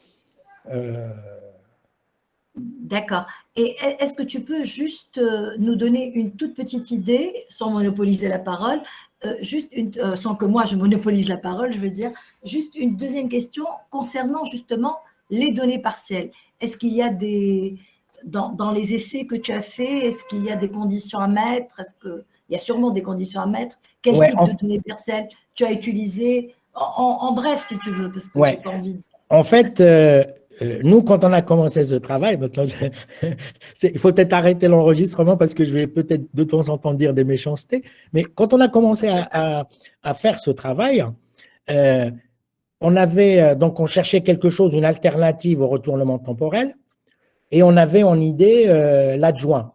D'accord. Et est-ce que tu peux juste nous donner une toute petite idée, sans monopoliser la parole, sans que moi je monopolise la parole, je veux dire, juste une deuxième question concernant justement les données partielles. Est-ce qu'il y a dans les essais que tu as faits, est-ce qu'il y a des conditions à mettre? Est-ce qu'il y a sûrement des conditions à mettre? Quel type de données partielles tu as utilisé? En bref, si tu veux, parce que je n'ai pas envie de… En fait, nous, quand on a commencé ce travail, il faut peut-être arrêter l'enregistrement parce que je vais peut-être de temps en temps dire des méchancetés, mais quand on a commencé à faire ce travail, on cherchait quelque chose, une alternative au retournement temporel, et on avait en idée l'adjoint.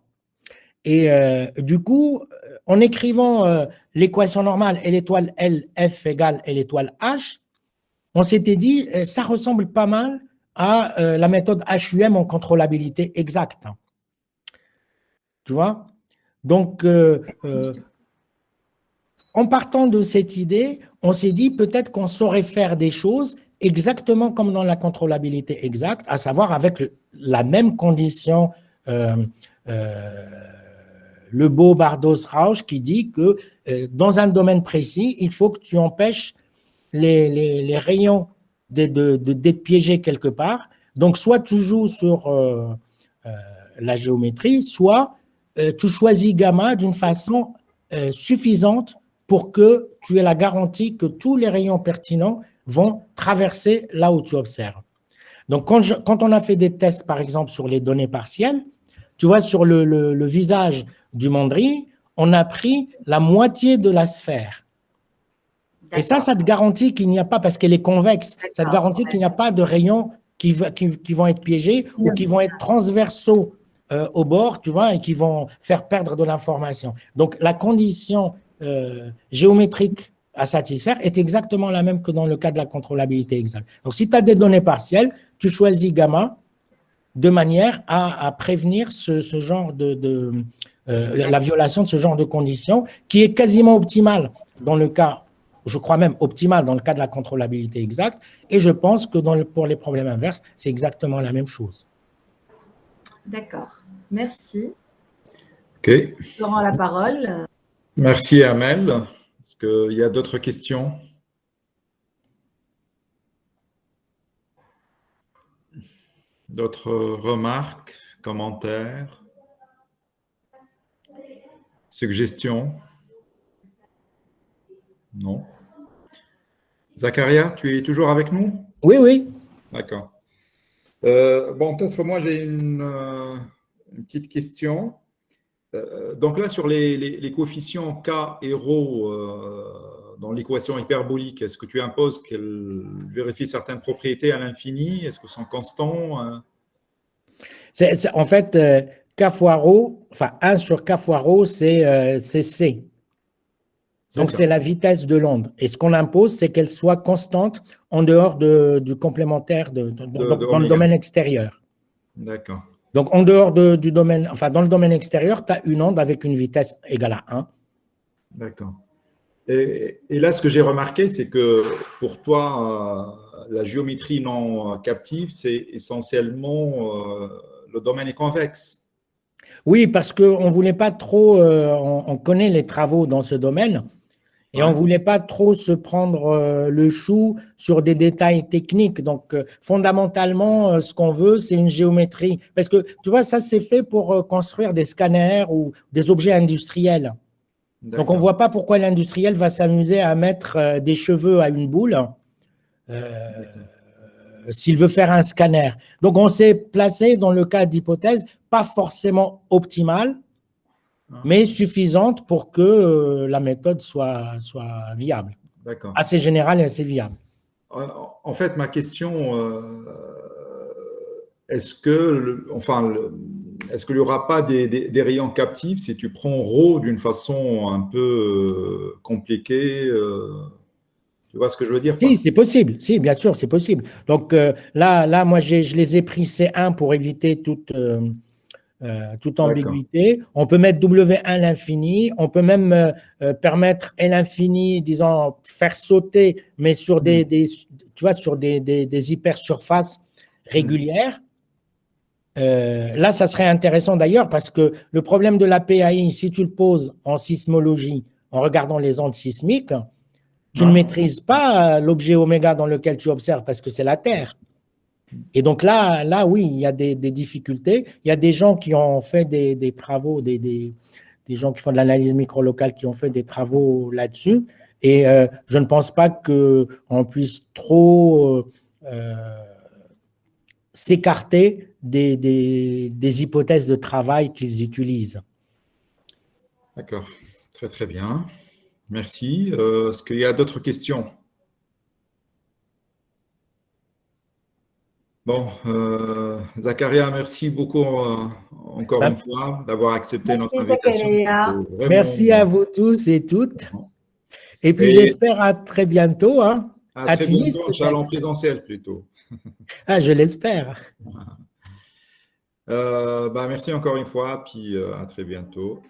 Et du coup, en écrivant l'équation normale L étoile L, F égale L étoile H, on s'était dit, ça ressemble pas mal à la méthode HUM en contrôlabilité exacte. Tu vois? Donc, en partant de cette idée, on s'est dit peut-être qu'on saurait faire des choses exactement comme dans la contrôlabilité exacte, à savoir avec la même condition Lebeau-Bardos-Rauch qui dit que dans un domaine précis, il faut que tu empêches les rayons d'être piégés quelque part. Donc, soit tu joues sur la géométrie, soit tu choisis gamma d'une façon suffisante pour que tu aies la garantie que tous les rayons pertinents vont traverser là où tu observes. Donc, quand on a fait des tests, par exemple, sur les données partielles, tu vois, sur le visage du mandrill, on a pris la moitié de la sphère. Et ça te garantit qu'il n'y a pas, parce qu'elle est convexe, ça te garantit qu'il n'y a pas de rayons qui vont être piégés ou qui vont être transversaux au bord, tu vois, et qui vont faire perdre de l'information. Donc, la condition géométrique à satisfaire est exactement la même que dans le cas de la contrôlabilité exacte. Donc, si tu as des données partielles, tu choisis gamma de manière à prévenir ce genre la violation de ce genre de conditions qui est quasiment optimale dans le cas, je crois même optimale dans le cas de la contrôlabilité exacte, et je pense que pour les problèmes inverses, c'est exactement la même chose. D'accord. Merci. OK. Je rends la parole. Merci, Amel. Est-ce qu'il y a d'autres questions? D'autres remarques, commentaires, suggestions? Non. Zacharia, tu es toujours avec nous? Oui, oui. D'accord. Bon, peut-être moi j'ai une petite question. Donc là, sur les coefficients K et ρ dans l'équation hyperbolique, est-ce que tu imposes qu'elle vérifie certaines propriétés à l'infini? Est-ce que sont constants? En fait, K fois ρ, enfin 1 sur K fois ρ, c'est C. Donc, c'est la vitesse de l'onde. Et ce qu'on impose, c'est qu'elle soit constante en dehors du complémentaire dans le domaine extérieur. D'accord. Donc, en dehors du domaine, enfin, dans le domaine extérieur, tu as une onde avec une vitesse égale à 1. D'accord. Et là, ce que j'ai remarqué, c'est que pour toi, la géométrie non captive, c'est essentiellement le domaine est convexe. Oui, parce qu'on ne voulait pas trop, on connaît les travaux dans ce domaine, et on ne voulait pas trop se prendre le chou sur des détails techniques. Donc, fondamentalement, ce qu'on veut, c'est une géométrie. Parce que, tu vois, ça, c'est fait pour construire des scanners ou des objets industriels. Donc, on ne voit pas pourquoi l'industriel va s'amuser à mettre des cheveux à une boule s'il veut faire un scanner. Donc, on s'est placé dans le cas d'hypothèse pas forcément optimale, mais suffisante pour que la méthode soit viable. D'accord. Assez générale et assez viable. En fait, ma question, est-ce qu'il n'y aura pas des rayons captifs si tu prends ρ d'une façon un peu compliquée tu vois ce que je veux dire? Si, c'est possible. Si, bien sûr, c'est possible. Donc là, moi, je les ai pris C1 pour éviter toute ambiguïté. On peut mettre W1 l'infini. On peut même permettre L l'infini, disons, faire sauter, mais sur tu vois, sur des hypersurfaces régulières. Là, ça serait intéressant d'ailleurs parce que le problème de la PAI, si tu le poses en sismologie, en regardant les ondes sismiques, tu ne maîtrises pas l'objet oméga dans lequel tu observes parce que c'est la Terre. Et donc là, oui, il y a des difficultés. Il y a des gens qui ont fait des travaux, des gens qui font de l'analyse microlocale qui ont fait des travaux là-dessus. Et je ne pense pas qu'on puisse trop s'écarter des hypothèses de travail qu'ils utilisent. D'accord, très très bien. Merci. Est-ce qu'il y a d'autres questions? Bon, Zacharia, merci beaucoup encore une fois d'avoir accepté notre invitation. Merci à vous tous et toutes. Et puis j'espère à très bientôt. Hein, à très Tunis, bientôt, Inch'Allah, en présentiel plutôt. Ah, je l'espère. Merci encore une fois, puis à très bientôt.